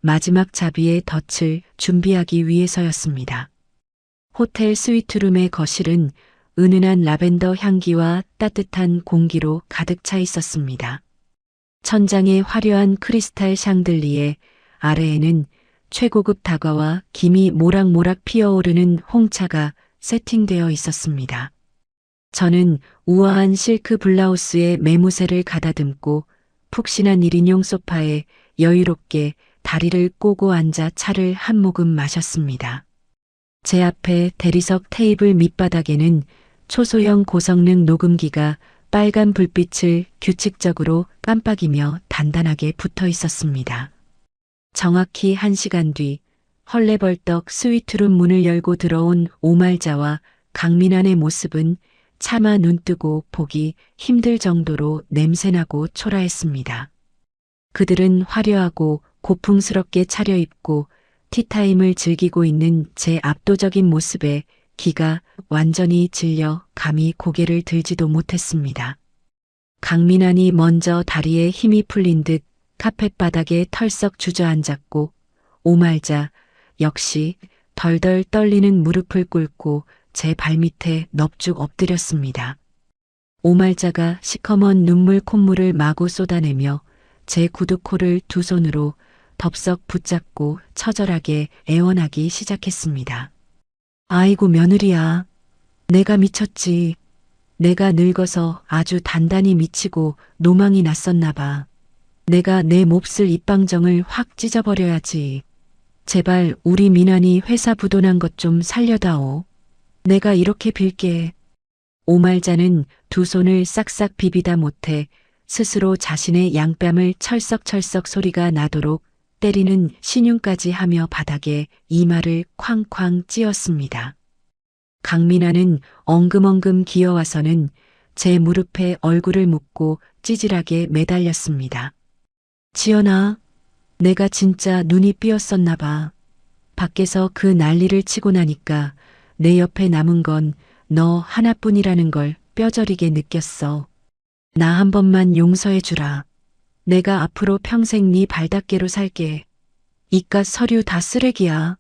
마지막 자비의 덫을 준비하기 위해서였습니다. 호텔 스위트룸의 거실은 은은한 라벤더 향기와 따뜻한 공기로 가득 차 있었습니다. 천장에 화려한 크리스탈 샹들리에 아래에는 최고급 다과와 김이 모락모락 피어오르는 홍차가 세팅되어 있었습니다. 저는 우아한 실크 블라우스에 매무새를 가다듬고 푹신한 1인용 소파에 여유롭게 다리를 꼬고 앉아 차를 한 모금 마셨습니다. 제 앞에 대리석 테이블 밑바닥에는 초소형 고성능 녹음기가 빨간 불빛을 규칙적으로 깜빡이며 단단하게 붙어 있었습니다. 정확히 1시간 뒤 헐레벌떡 스위트룸 문을 열고 들어온 오말자와 강민환의 모습은 차마 눈뜨고 보기 힘들 정도로 냄새나고 초라했습니다. 그들은 화려하고 고풍스럽게 차려입고 티타임을 즐기고 있는 제 압도적인 모습에 기가 완전히 질려 감히 고개를 들지도 못했습니다. 강민환이 먼저 다리에 힘이 풀린 듯 카펫 바닥에 털썩 주저앉았고 오말자 역시 덜덜 떨리는 무릎을 꿇고 제 발밑에 넙죽 엎드렸습니다. 오말자가 시커먼 눈물 콧물을 마구 쏟아내며 제 구두코를 두 손으로 덥석 붙잡고 처절하게 애원하기 시작했습니다. 아이고 며느리야, 내가 미쳤지. 내가 늙어서 아주 단단히 미치고 노망이 났었나 봐. 내가 내 몹쓸 입방정을 확 찢어버려야지. 제발 우리 민환이 회사 부도난 것 좀 살려다오. 내가 이렇게 빌게. 오말자는 두 손을 싹싹 비비다 못해 스스로 자신의 양뺨을 철썩철썩 소리가 나도록 때리는 신용까지 하며 바닥에 이마를 쾅쾅 찧었습니다. 강민환은 엉금엉금 기어와서는 제 무릎에 얼굴을 묻고 찌질하게 매달렸습니다. 지연아, 내가 진짜 눈이 삐었었나 봐. 밖에서 그 난리를 치고 나니까 내 옆에 남은 건 너 하나뿐이라는 걸 뼈저리게 느꼈어. 나 한 번만 용서해 주라. 내가 앞으로 평생 네 발닦개로 살게. 이깟 서류 다 쓰레기야.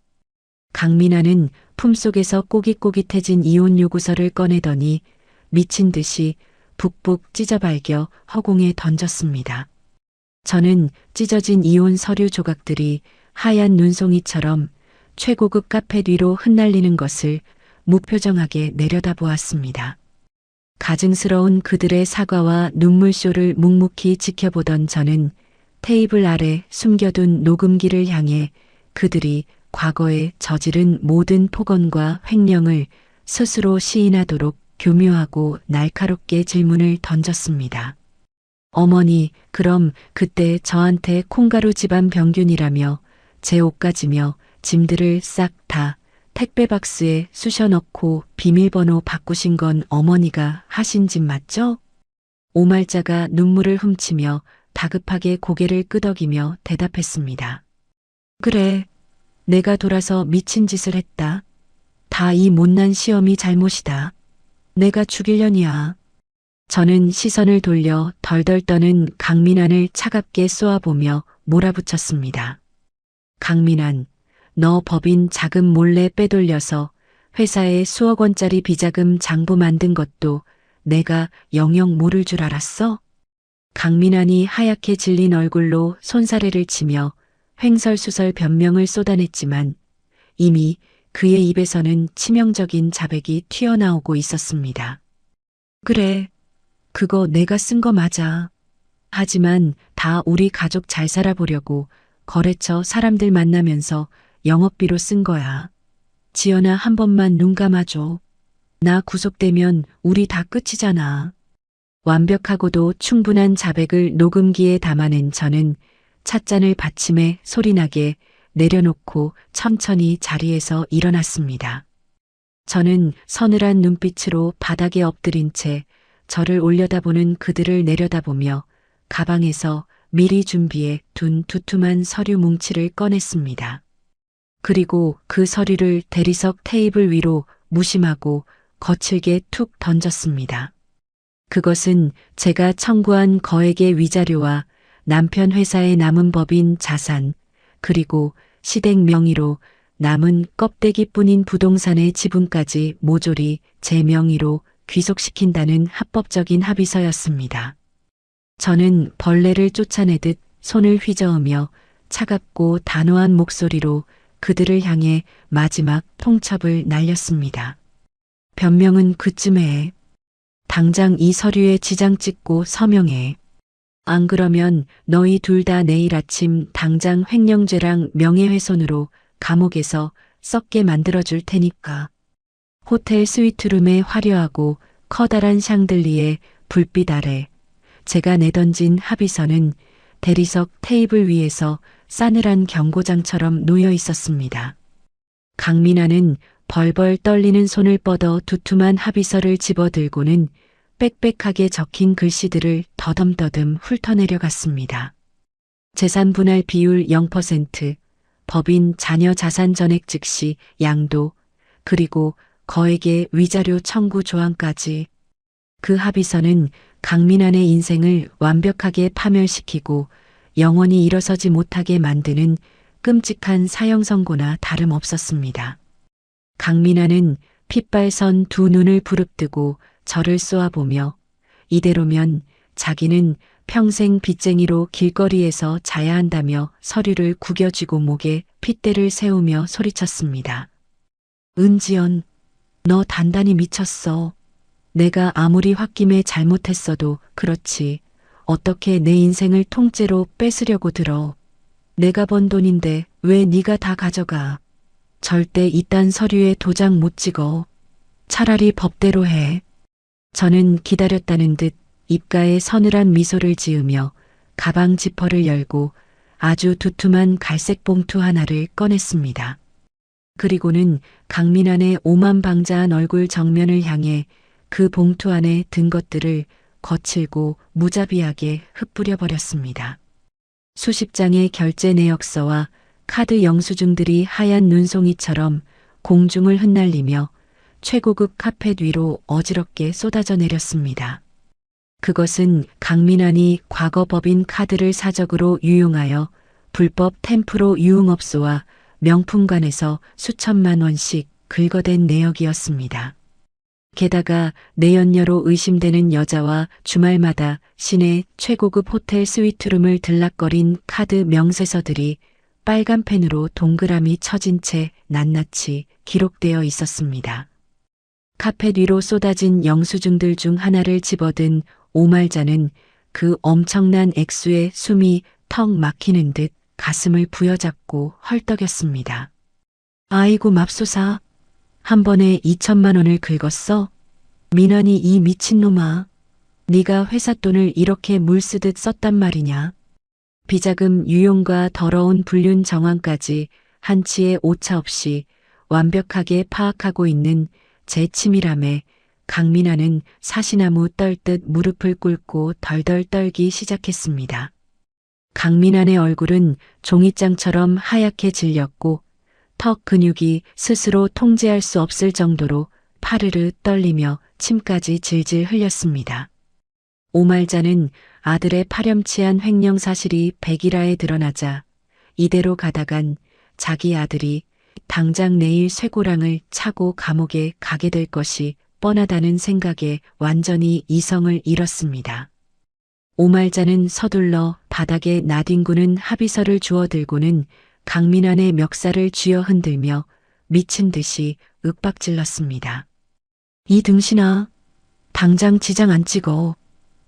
강민환은 품속에서 꼬깃꼬깃해진 이혼 요구서를 꺼내더니 미친 듯이 북북 찢어발겨 허공에 던졌습니다. 저는 찢어진 이혼 서류 조각들이 하얀 눈송이처럼 최고급 카펫 위로 흩날리는 것을 무표정하게 내려다보았습니다. 가증스러운 그들의 사과와 눈물쇼를 묵묵히 지켜보던 저는 테이블 아래 숨겨둔 녹음기를 향해 그들이 과거에 저지른 모든 폭언과 횡령을 스스로 시인하도록 교묘하고 날카롭게 질문을 던졌습니다. 어머니, 그럼 그때 저한테 콩가루 집안 병균이라며 제 옷가지며 짐들을 싹 다 택배 박스에 쑤셔 넣고 비밀번호 바꾸신 건 어머니가 하신 짓 맞죠? 오말자가 눈물을 훔치며 다급하게 고개를 끄덕이며 대답했습니다. 그래, 내가 돌아서 미친 짓을 했다. 다 이 못난 시엄이 잘못이다. 내가 죽일려니야. 저는 시선을 돌려 덜덜 떠는 강민환을 차갑게 쏘아보며 몰아붙였습니다. 강민환, 너 법인 자금 몰래 빼돌려서 회사에 수억 원짜리 비자금 장부 만든 것도 내가 영영 모를 줄 알았어? 강민환이 하얗게 질린 얼굴로 손사래를 치며 횡설수설 변명을 쏟아냈지만 이미 그의 입에서는 치명적인 자백이 튀어나오고 있었습니다. 그래, 그거 내가 쓴 거 맞아. 하지만 다 우리 가족 잘 살아보려고 거래처 사람들 만나면서 영업비로 쓴 거야. 지연아, 한 번만 눈 감아줘. 나 구속되면 우리 다 끝이잖아. 완벽하고도 충분한 자백을 녹음기에 담아낸 저는 찻잔을 받침에 소리나게 내려놓고 천천히 자리에서 일어났습니다. 저는 서늘한 눈빛으로 바닥에 엎드린 채 저를 올려다보는 그들을 내려다보며 가방에서 미리 준비해 둔 두툼한 서류 뭉치를 꺼냈습니다. 그리고 그 서류를 대리석 테이블 위로 무심하고 거칠게 툭 던졌습니다. 그것은 제가 청구한 거액의 위자료와 남편 회사에 남은 법인 자산, 그리고 시댁 명의로 남은 껍데기뿐인 부동산의 지분까지 모조리 제 명의로 귀속시킨다는 합법적인 합의서였습니다. 저는 벌레를 쫓아내듯 손을 휘저으며 차갑고 단호한 목소리로 그들을 향해 마지막 통첩을 날렸습니다. 변명은 그쯤에 해. 당장 이 서류에 지장 찍고 서명해. 안 그러면 너희 둘 다 내일 아침 당장 횡령죄랑 명예훼손으로 감옥에서 썩게 만들어줄 테니까. 호텔 스위트룸의 화려하고 커다란 샹들리에 불빛 아래 제가 내던진 합의서는 대리석 테이블 위에서 싸늘한 경고장처럼 놓여 있었습니다. 강민아는 벌벌 떨리는 손을 뻗어 두툼한 합의서를 집어들고는 빽빽하게 적힌 글씨들을 더듬더듬 훑어내려갔습니다. 재산 분할 비율 0%, 법인 자녀 자산 전액 즉시 양도, 그리고 거액의 위자료 청구 조항까지. 그 합의서는 강민환의 인생을 완벽하게 파멸시키고 영원히 일어서지 못하게 만드는 끔찍한 사형 선고나 다름없었습니다. 강민환은 핏발선 두 눈을 부릅뜨고 저를 쏘아보며 이대로면 자기는 평생 빚쟁이로 길거리에서 자야 한다며 서류를 구겨쥐고 목에 핏대를 세우며 소리쳤습니다. 은지연, 너 단단히 미쳤어. 내가 아무리 홧김에 잘못했어도 그렇지. 어떻게 내 인생을 통째로 뺏으려고 들어. 내가 번 돈인데 왜 네가 다 가져가. 절대 이딴 서류에 도장 못 찍어. 차라리 법대로 해. 저는 기다렸다는 듯 입가에 서늘한 미소를 지으며 가방 지퍼를 열고 아주 두툼한 갈색 봉투 하나를 꺼냈습니다. 그리고는 강민환의 오만방자한 얼굴 정면을 향해 그 봉투 안에 든 것들을 거칠고 무자비하게 흩뿌려 버렸습니다. 수십 장의 결제 내역서와 카드 영수증들이 하얀 눈송이처럼 공중을 흩날리며 최고급 카펫 위로 어지럽게 쏟아져 내렸습니다. 그것은 강민환이 과거 법인 카드를 사적으로 유용하여 불법 템프로 유흥업소와 명품관에서 수천만 원씩 긁어댄 내역이었습니다. 게다가 내연녀로 의심되는 여자와 주말마다 시내 최고급 호텔 스위트룸을 들락거린 카드 명세서들이 빨간 펜으로 동그라미 쳐진 채 낱낱이 기록되어 있었습니다. 카펫 위로 쏟아진 영수증들 중 하나를 집어든 오말자는 그 엄청난 액수에 숨이 턱 막히는 듯 가슴을 부여잡고 헐떡였습니다. 아이고 맙소사. 한 번에 2천만 원을 긁었어? 민환이 이 미친놈아. 네가 회사 돈을 이렇게 물쓰듯 썼단 말이냐. 비자금 유용과 더러운 불륜 정황까지 한치의 오차 없이 완벽하게 파악하고 있는 제 치밀함에 강민환은 사시나무 떨듯 무릎을 꿇고 덜덜 떨기 시작했습니다. 강민환의 얼굴은 종이장처럼 하얗게 질렸고 턱 근육이 스스로 통제할 수 없을 정도로 파르르 떨리며 침까지 질질 흘렸습니다. 오말자는 아들의 파렴치한 횡령 사실이 백일하에 드러나자 이대로 가다간 자기 아들이 당장 내일 쇠고랑을 차고 감옥에 가게 될 것이 뻔하다는 생각에 완전히 이성을 잃었습니다. 오말자는 서둘러 바닥에 나뒹구는 합의서를 주워들고는 강민환의 멱살을 쥐어 흔들며 미친 듯이 윽박질렀습니다. 이 등신아, 당장 지장 안 찍어.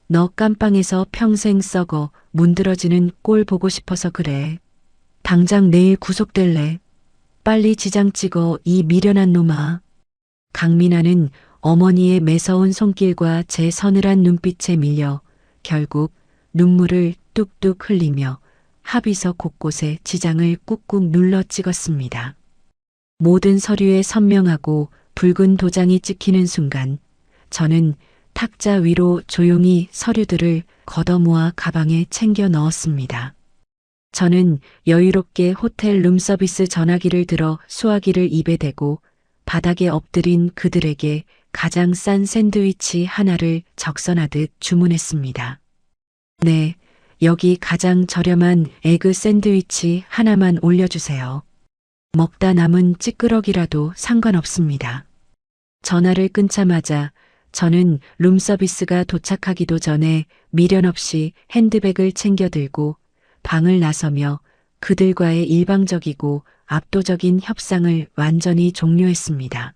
너 깜빵에서 평생 썩어 문드러지는 꼴 보고 싶어서 그래. 당장 내일 구속될래. 빨리 지장 찍어 이 미련한 놈아. 강민아는 어머니의 매서운 손길과 제 서늘한 눈빛에 밀려 결국 눈물을 뚝뚝 흘리며 합의서 곳곳에 지장을 꾹꾹 눌러 찍었습니다. 모든 서류에 선명하고 붉은 도장이 찍히는 순간 저는 탁자 위로 조용히 서류들을 걷어모아 가방에 챙겨 넣었습니다. 저는 여유롭게 호텔 룸서비스 전화기를 들어 수화기를 입에 대고 바닥에 엎드린 그들에게 가장 싼 샌드위치 하나를 적선하듯 주문했습니다. 네, 여기 가장 저렴한 에그 샌드위치 하나만 올려주세요. 먹다 남은 찌끄러기라도 상관없습니다. 전화를 끊자마자 저는 룸서비스가 도착하기도 전에 미련 없이 핸드백을 챙겨 들고 방을 나서며 그들과의 일방적이고 압도적인 협상을 완전히 종료했습니다.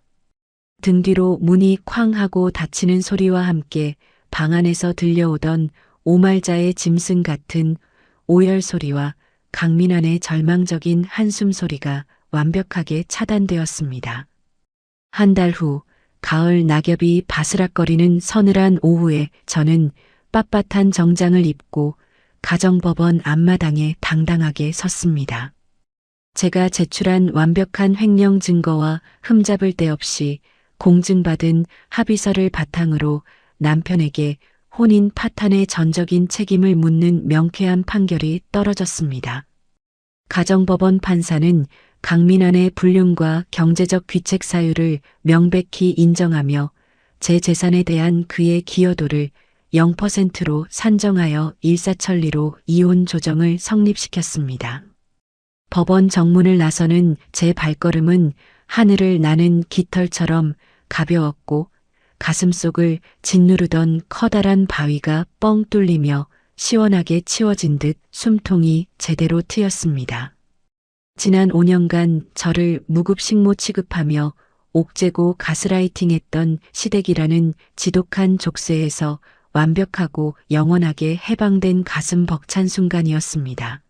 등 뒤로 문이 쾅 하고 닫히는 소리와 함께 방 안에서 들려오던 오말자의 짐승 같은 오열 소리와 강민환의 절망적인 한숨 소리가 완벽하게 차단되었습니다. 한 달 후 가을 낙엽이 바스락거리는 서늘한 오후에 저는 빳빳한 정장을 입고 가정법원 앞마당에 당당하게 섰습니다. 제가 제출한 완벽한 횡령 증거와 흠잡을 데 없이 공증받은 합의서를 바탕으로 남편에게 혼인 파탄의 전적인 책임을 묻는 명쾌한 판결이 떨어졌습니다. 가정법원 판사는 강민환의 불륜과 경제적 귀책 사유를 명백히 인정하며 제 재산에 대한 그의 기여도를 0%로 산정하여 일사천리로 이혼 조정을 성립시켰습니다. 법원 정문을 나서는 제 발걸음은 하늘을 나는 깃털처럼 가벼웠고 가슴속을 짓누르던 커다란 바위가 뻥 뚫리며 시원하게 치워진 듯 숨통이 제대로 트였습니다. 지난 5년간 저를 무급식모 취급하며 옥죄고 가스라이팅했던 시댁이라는 지독한 족쇄에서 완벽하고 영원하게 해방된 가슴 벅찬 순간이었습니다.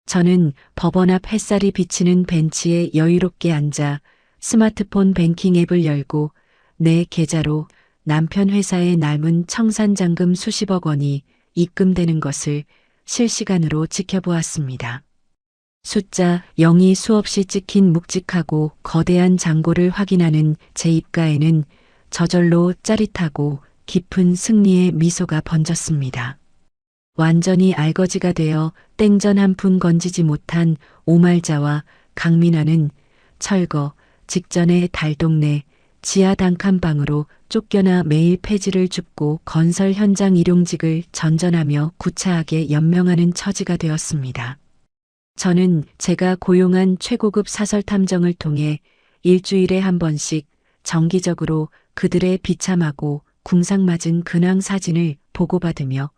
저는 법원 앞 햇살이 비치는 벤치에 여유롭게 앉아 스마트폰 뱅킹 앱을 열고 내 계좌로 남편 회사에 남은 청산잔금 수십억 원이 입금되는 것을 실시간으로 지켜보았습니다. 숫자 0이 수없이 찍힌 묵직하고 거대한 잔고를 확인하는 제 입가에는 저절로 짜릿하고 깊은 승리의 미소가 번졌습니다. 완전히 알거지가 되어 땡전 한 푼 건지지 못한 오말자와 강민환은 철거 직전에 달동네 지하 단칸방으로 쫓겨나 매일 폐지를 줍고 건설 현장 일용직을 전전하며 구차하게 연명하는 처지가 되었습니다. 저는 제가 고용한 최고급 사설 탐정을 통해 일주일에 한 번씩 정기적으로 그들의 비참하고 궁상맞은 근황 사진을 보고받으며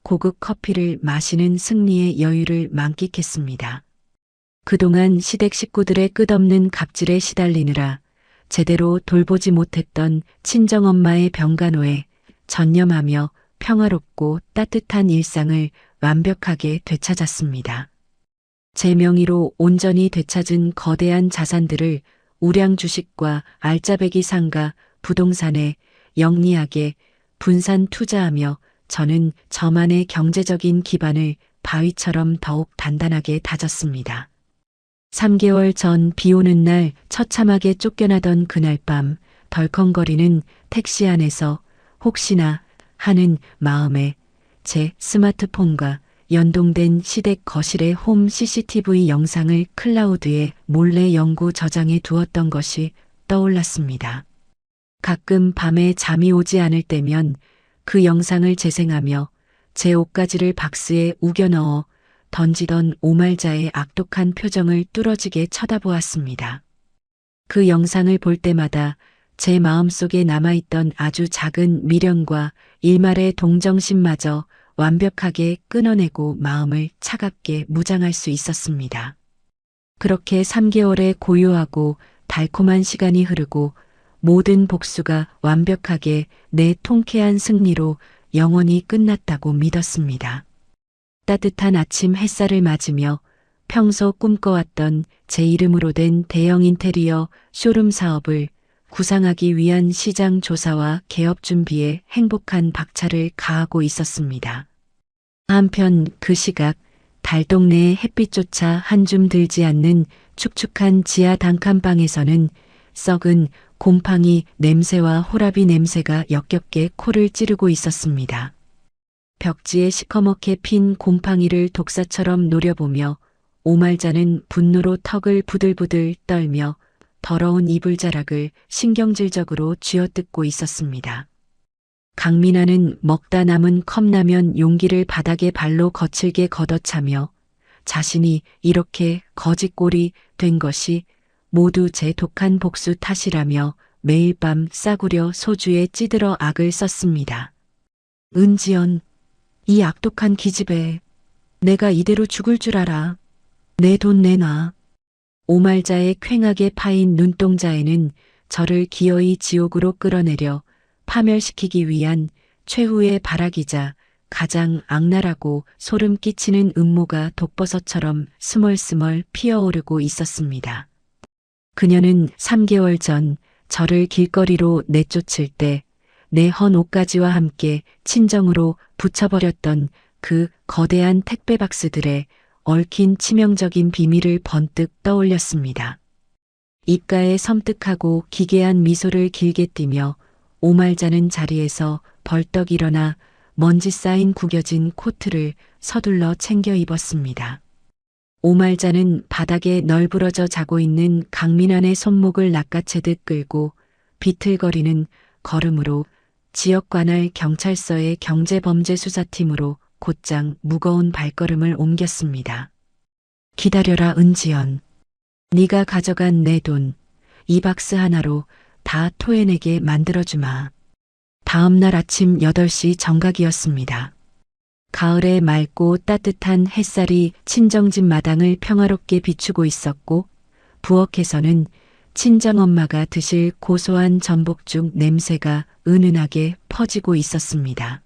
고급 커피를 마시는 승리의 여유를 만끽했습니다. 그동안 시댁 식구들의 끝없는 갑질에 시달리느라 제대로 돌보지 못했던 친정엄마의 병간호에 전념하며 평화롭고 따뜻한 일상을 완벽하게 되찾았습니다. 제 명의로 온전히 되찾은 거대한 자산들을 우량 주식과 알짜배기 상가, 부동산에 영리하게 분산 투자하며 저는 저만의 경제적인 기반을 바위처럼 더욱 단단하게 다졌습니다. 3개월 전 비 오는 날 처참하게 쫓겨나던 그날 밤 덜컹거리는 택시 안에서 혹시나 하는 마음에 제 스마트폰과 연동된 시댁 거실의 홈 CCTV 영상을 클라우드에 몰래 영구 저장해 두었던 것이 떠올랐습니다. 가끔 밤에 잠이 오지 않을 때면 그 영상을 재생하며 제 옷가지를 박스에 우겨 넣어 던지던 오말자의 악독한 표정을 뚫어지게 쳐다보았습니다. 그 영상을 볼 때마다 제 마음속에 남아있던 아주 작은 미련과 일말의 동정심마저 완벽하게 끊어내고 마음을 차갑게 무장할 수 있었습니다. 그렇게 3개월의 고요하고 달콤한 시간이 흐르고 모든 복수가 완벽하게 내 통쾌한 승리로 영원히 끝났다고 믿었습니다. 따뜻한 아침 햇살을 맞으며 평소 꿈꿔왔던 제 이름으로 된 대형 인테리어 쇼룸 사업을 구상하기 위한 시장 조사와 개업 준비에 행복한 박차를 가하고 있었습니다. 한편 그 시각 달동네의 햇빛조차 한 줌 들지 않는 축축한 지하 단칸방에서는 썩은 곰팡이 냄새와 호라비 냄새가 역겹게 코를 찌르고 있었습니다. 벽지에 시커멓게 핀 곰팡이를 독사처럼 노려보며 오말자는 분노로 턱을 부들부들 떨며 더러운 이불자락을 신경질적으로 쥐어뜯고 있었습니다. 강민아는 먹다 남은 컵라면 용기를 바닥에 발로 거칠게 걷어차며 자신이 이렇게 거지꼴이 된 것이 모두 제 독한 복수 탓이라며 매일 밤 싸구려 소주에 찌들어 악을 썼습니다. 은지연, 이 악독한 기집애, 내가 이대로 죽을 줄 알아. 내 돈 내놔. 오말자의 퀭하게 파인 눈동자에는 저를 기어이 지옥으로 끌어내려 파멸시키기 위한 최후의 발악이자 가장 악랄하고 소름 끼치는 음모가 독버섯처럼 스멀스멀 피어오르고 있었습니다. 그녀는 3개월 전 저를 길거리로 내쫓을 때 내 헌 옷가지와 함께 친정으로 붙여버렸던 그 거대한 택배 박스들의 얽힌 치명적인 비밀을 번뜩 떠올렸습니다. 입가에 섬뜩하고 기괴한 미소를 길게 띠며 오말자는 자리에서 벌떡 일어나 먼지 쌓인 구겨진 코트를 서둘러 챙겨 입었습니다. 오말자는 바닥에 널브러져 자고 있는 강민환의 손목을 낚아채듯 끌고 비틀거리는 걸음으로 지역관할 경찰서의 경제범죄수사팀으로 곧장 무거운 발걸음을 옮겼습니다. 기다려라 은지연. 네가 가져간 내 돈, 이 박스 하나로 다 토해내게 만들어주마. 다음 날 아침 8시 정각이었습니다. 가을의 맑고 따뜻한 햇살이 친정집 마당을 평화롭게 비추고 있었고 부엌에서는 친정엄마가 드실 고소한 전복죽 냄새가 은은하게 퍼지고 있었습니다.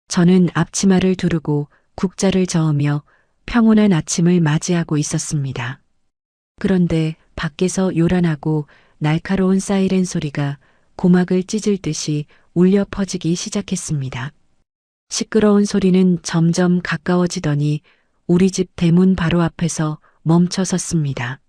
저는 앞치마를 두르고 국자를 저으며 평온한 아침을 맞이하고 있었습니다. 그런데 밖에서 요란하고 날카로운 사이렌 소리가 고막을 찢을 듯이 울려 퍼지기 시작했습니다. 시끄러운 소리는 점점 가까워지더니 우리 집 대문 바로 앞에서 멈춰 섰습니다.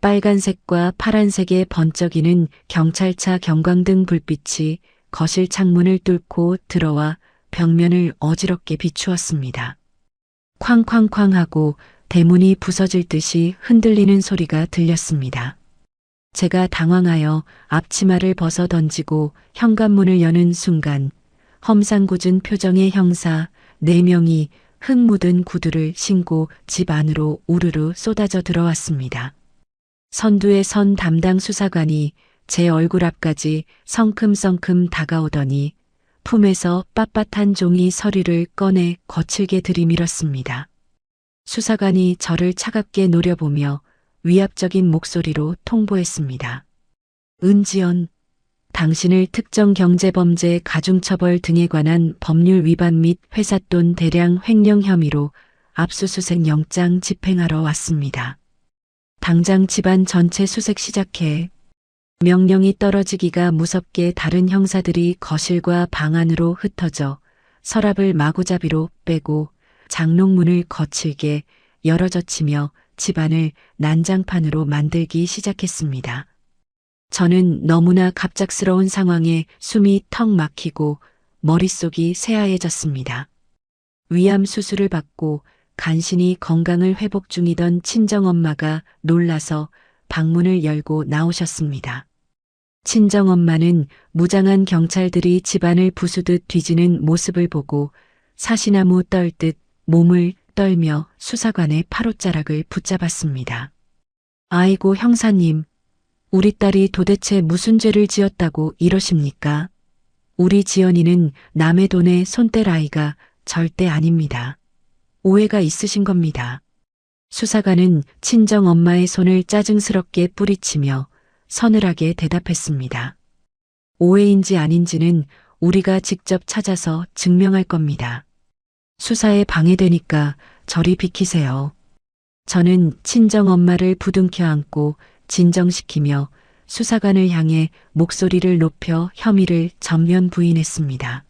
빨간색과 파란색의 번쩍이는 경찰차 경광등 불빛이 거실 창문을 뚫고 들어와 벽면을 어지럽게 비추었습니다. 쾅쾅쾅 하고 대문이 부서질 듯이 흔들리는 소리가 들렸습니다. 제가 당황하여 앞치마를 벗어 던지고 현관문을 여는 순간 험상궂은 표정의 형사 4명이 흙 묻은 구두를 신고 집 안으로 우르르 쏟아져 들어왔습니다. 선두에 선 담당 수사관이 제 얼굴 앞까지 성큼성큼 다가오더니 품에서 빳빳한 종이 서류를 꺼내 거칠게 들이밀었습니다. 수사관이 저를 차갑게 노려보며 위압적인 목소리로 통보했습니다. 은지연, 당신을 특정 경제범죄 가중처벌 등에 관한 법률 위반 및 회삿돈 대량 횡령 혐의로 압수수색 영장 집행하러 왔습니다. 당장 집안 전체 수색 시작해. 명령이 떨어지기가 무섭게 다른 형사들이 거실과 방 안으로 흩어져 서랍을 마구잡이로 빼고 장롱문을 거칠게 열어젖히며 집안을 난장판으로 만들기 시작했습니다. 저는 너무나 갑작스러운 상황에 숨이 턱 막히고 머릿속이 새하얘졌습니다. 위암 수술을 받고 간신히 건강을 회복 중이던 친정엄마가 놀라서 방문을 열고 나오셨습니다. 친정엄마는 무장한 경찰들이 집안을 부수듯 뒤지는 모습을 보고 사시나무 떨듯 몸을 떨며 수사관의 팔옷자락을 붙잡았습니다. 아이고 형사님, 우리 딸이 도대체 무슨 죄를 지었다고 이러십니까? 우리 지연이는 남의 돈에 손 뗄 아이가 절대 아닙니다. 오해가 있으신 겁니다. 수사관은 친정 엄마의 손을 짜증스럽게 뿌리치며 서늘하게 대답했습니다. 오해인지 아닌지는 우리가 직접 찾아서 증명할 겁니다. 수사에 방해되니까 저리 비키세요. 저는 친정 엄마를 부둥켜 안고 진정시키며 수사관을 향해 목소리를 높여 혐의를 전면 부인했습니다.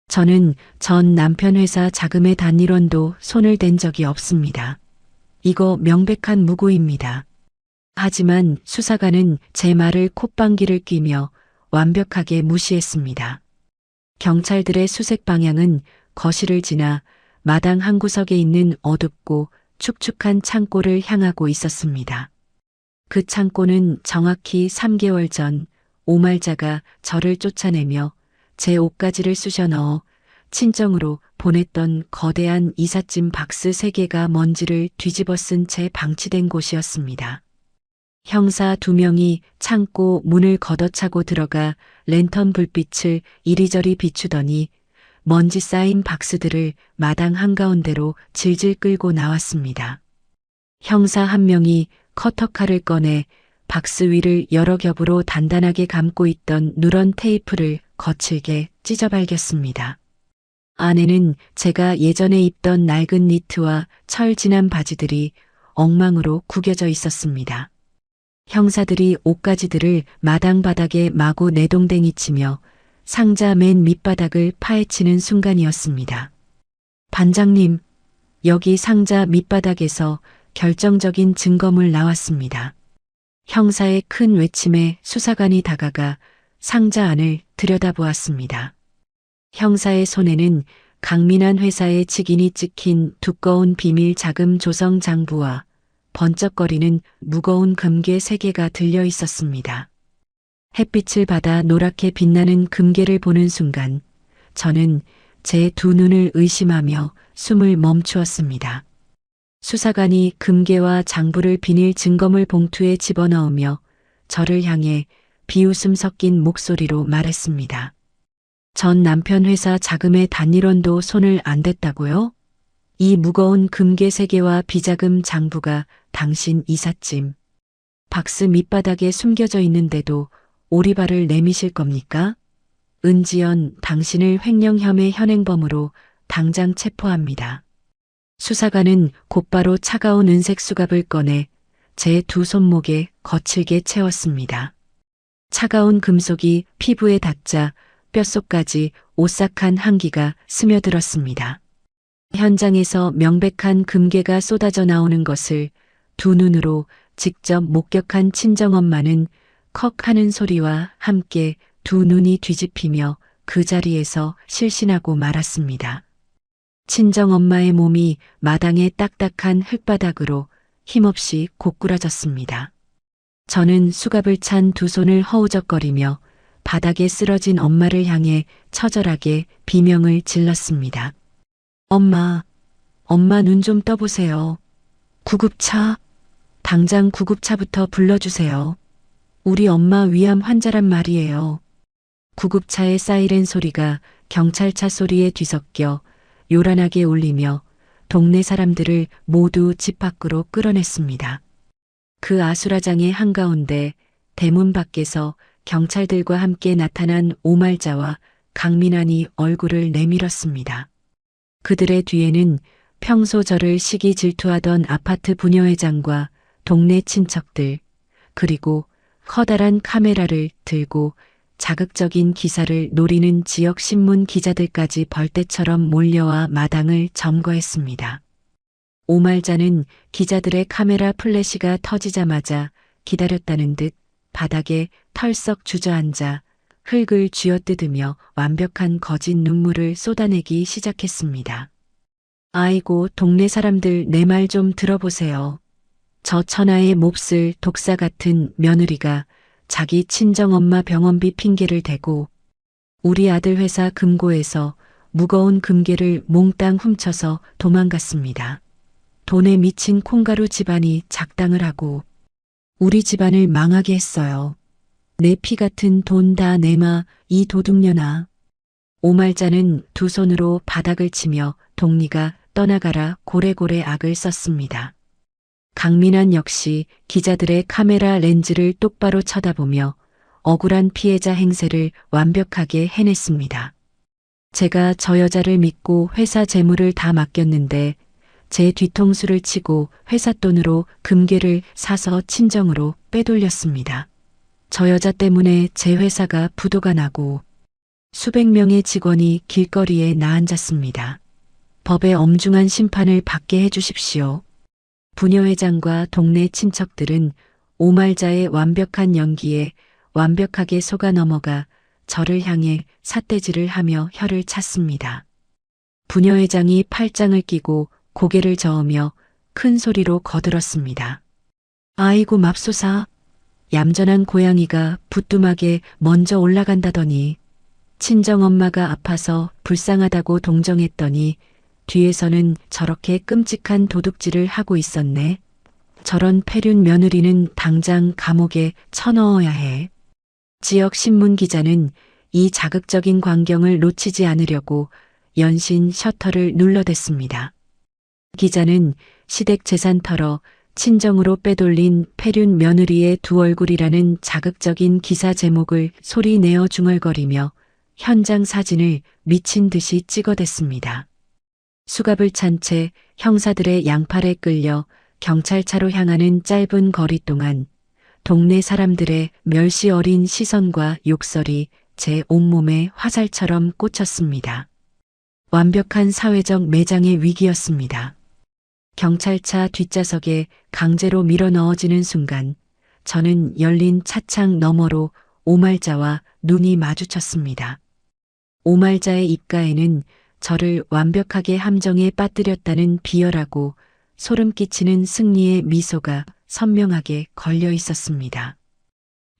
저는 전 남편 회사 자금의 단일원도 손을 댄 적이 없습니다. 이거 명백한 무고입니다. 하지만 수사관은 제 말을 콧방귀를 뀌며 완벽하게 무시했습니다. 경찰들의 수색 방향은 거실을 지나 마당 한 구석에 있는 어둡고 축축한 창고를 향하고 있었습니다. 그 창고는 정확히 3개월 전 오말자가 저를 쫓아내며 제 옷가지를 쑤셔 넣어 친정으로 보냈던 거대한 이삿짐 박스 3개가 먼지를 뒤집어 쓴 채 방치된 곳이었습니다. 형사 2명이 창고 문을 걷어차고 들어가 랜턴 불빛을 이리저리 비추더니 먼지 쌓인 박스들을 마당 한가운데로 질질 끌고 나왔습니다. 형사 1명이 커터칼을 꺼내 박스 위를 여러 겹으로 단단하게 감고 있던 누런 테이프를 거칠게 찢어발겼습니다. 안에는 제가 예전에 입던 낡은 니트와 철 진한 바지들이 엉망으로 구겨져 있었습니다. 형사들이 옷가지들을 마당 바닥에 마구 내동댕이 치며 상자 맨 밑바닥을 파헤치는 순간이었습니다. 반장님, 여기 상자 밑바닥에서 결정적인 증거물 나왔습니다. 형사의 큰 외침에 수사관이 다가가 상자 안을 들여다보았습니다. 형사의 손에는 강민환 회사의 직인이 찍힌 두꺼운 비밀 자금 조성 장부와 번쩍거리는 무거운 금괴 3개가 들려 있었습니다. 햇빛을 받아 노랗게 빛나는 금괴를 보는 순간 저는 제 2눈을 의심하며 숨을 멈추었습니다. 수사관이 금괴와 장부를 비닐 증거물 봉투에 집어넣으며 저를 향해 비웃음 섞인 목소리로 말했습니다. 전 남편 회사 자금의 단일원도 손을 안 댔다고요? 이 무거운 금괴 3개와 비자금 장부가 당신 이삿짐 박스 밑바닥에 숨겨져 있는데도 오리발을 내미실 겁니까? 은지연, 당신을 횡령 혐의 현행범으로 당장 체포합니다. 수사관은 곧바로 차가운 은색 수갑을 꺼내 제 2 손목에 거칠게 채웠습니다. 차가운 금속이 피부에 닿자 뼛속까지 오싹한 한기가 스며들었습니다. 현장에서 명백한 금괴가 쏟아져 나오는 것을 2 눈으로 직접 목격한 친정엄마는 컥 하는 소리와 함께 2 눈이 뒤집히며 그 자리에서 실신하고 말았습니다. 친정엄마의 몸이 마당의 딱딱한 흙바닥으로 힘없이 고꾸라졌습니다. 저는 수갑을 찬 2 손을 허우적거리며 바닥에 쓰러진 엄마를 향해 처절하게 비명을 질렀습니다. 엄마 눈 좀 떠보세요. 구급차, 당장 구급차부터 불러주세요. 우리 엄마 위암 환자란 말이에요. 구급차의 사이렌 소리가 경찰차 소리에 뒤섞여 요란하게 울리며 동네 사람들을 모두 집 밖으로 끌어냈습니다. 그 아수라장의 한가운데 대문 밖에서 경찰들과 함께 나타난 오말자와 강민환이 얼굴을 내밀었습니다. 그들의 뒤에는 평소 저를 시기 질투하던 아파트 부녀회장과 동네 친척들, 그리고 커다란 카메라를 들고 자극적인 기사를 노리는 지역 신문 기자들까지 벌떼처럼 몰려와 마당을 점거했습니다. 오말자는 기자들의 카메라 플래시가 터지자마자 기다렸다는 듯 바닥에 털썩 주저앉아 흙을 쥐어뜯으며 완벽한 거짓 눈물을 쏟아내기 시작했습니다. 아이고, 동네 사람들 내 말 좀 들어보세요. 저 천하의 몹쓸 독사 같은 며느리가 자기 친정엄마 병원비 핑계를 대고 우리 아들 회사 금고에서 무거운 금괴를 몽땅 훔쳐서 도망갔습니다. 돈에 미친 콩가루 집안이 작당을 하고 우리 집안을 망하게 했어요. 내 피 같은 돈 다 내마, 이 도둑년아. 오말자는 두 손으로 바닥을 치며 동리가 떠나가라 고래고래 악을 썼습니다. 강민환 역시 기자들의 카메라 렌즈를 똑바로 쳐다보며 억울한 피해자 행세를 완벽하게 해냈습니다. 제가 저 여자를 믿고 회사 재물을 다 맡겼는데 제 뒤통수를 치고 회사 돈으로 금괴를 사서 친정으로 빼돌렸습니다. 저 여자 때문에 제 회사가 부도가 나고 수백 명의 직원이 길거리에 나앉았습니다. 법의 엄중한 심판을 받게 해주십시오. 부녀회장과 동네 친척들은 오말자의 완벽한 연기에 완벽하게 속아 넘어가 저를 향해 삿대질을 하며 혀를 찼습니다. 부녀회장이 팔짱을 끼고 고개를 저으며 큰 소리로 거들었습니다. 아이고 맙소사. 얌전한 고양이가 부뚜막에 먼저 올라간다더니 친정엄마가 아파서 불쌍하다고 동정했더니 뒤에서는 저렇게 끔찍한 도둑질을 하고 있었네. 저런 폐륜 며느리는 당장 감옥에 쳐넣어야 해. 지역 신문 기자는 이 자극적인 광경을 놓치지 않으려고 연신 셔터를 눌러댔습니다. 기자는 시댁 재산 털어 친정으로 빼돌린 폐륜 며느리의 두 얼굴이라는 자극적인 기사 제목을 소리내어 중얼거리며 현장 사진을 미친 듯이 찍어댔습니다. 수갑을 찬 채 형사들의 양팔에 끌려 경찰차로 향하는 짧은 거리 동안 동네 사람들의 멸시 어린 시선과 욕설이 제 온몸에 화살처럼 꽂혔습니다. 완벽한 사회적 매장의 위기였습니다. 경찰차 뒷좌석에 강제로 밀어 넣어지는 순간 저는 열린 차창 너머로 오말자와 눈이 마주쳤습니다. 오말자의 입가에는 저를 완벽하게 함정에 빠뜨렸다는 비열하고 소름 끼치는 승리의 미소가 선명하게 걸려 있었습니다.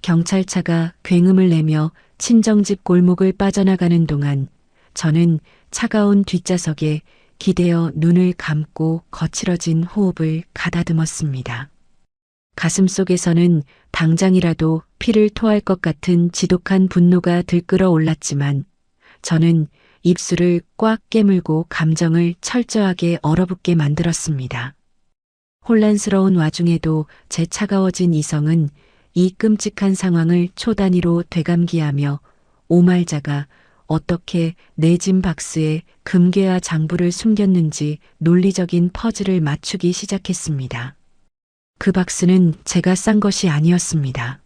경찰차가 굉음을 내며 친정집 골목을 빠져나가는 동안 저는 차가운 뒷좌석에 기대어 눈을 감고 거칠어진 호흡을 가다듬었습니다. 가슴속에서는 당장이라도 피를 토할 것 같은 지독한 분노가 들끓어 올랐지만 저는 입술을 꽉 깨물고 감정을 철저하게 얼어붙게 만들었습니다. 혼란스러운 와중에도 제 차가워진 이성은 이 끔찍한 상황을 초단위로 되감기하며 오말자가 어떻게 내 짐 박스에 금괴와 장부를 숨겼는지 논리적인 퍼즐을 맞추기 시작했습니다. 그 박스는 제가 싼 것이 아니었습니다.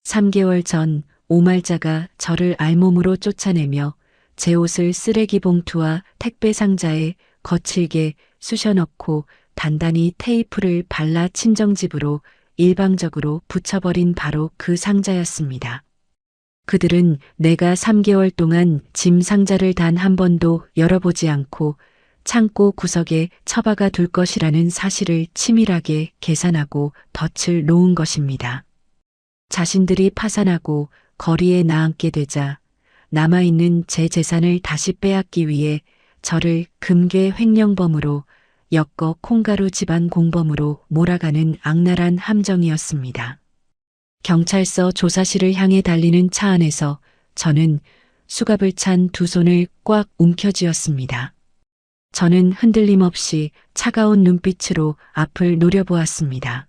3개월 전 오말자가 저를 알몸으로 쫓아내며 제 옷을 쓰레기 봉투와 택배 상자에 거칠게 쑤셔넣고 단단히 테이프를 발라 친정집으로 일방적으로 붙여버린 바로 그 상자였습니다. 그들은 내가 3개월 동안 짐 상자를 단 한 번도 열어보지 않고 창고 구석에 처박아 둘 것이라는 사실을 치밀하게 계산하고 덫을 놓은 것입니다. 자신들이 파산하고 거리에 나앉게 되자 남아있는 제 재산을 다시 빼앗기 위해 저를 금괴 횡령범으로 엮어 콩가루 집안 공범으로 몰아가는 악랄한 함정이었습니다. 경찰서 조사실을 향해 달리는 차 안에서 저는 수갑을 찬 두 손을 꽉 움켜쥐었습니다. 저는 흔들림 없이 차가운 눈빛으로 앞을 노려보았습니다.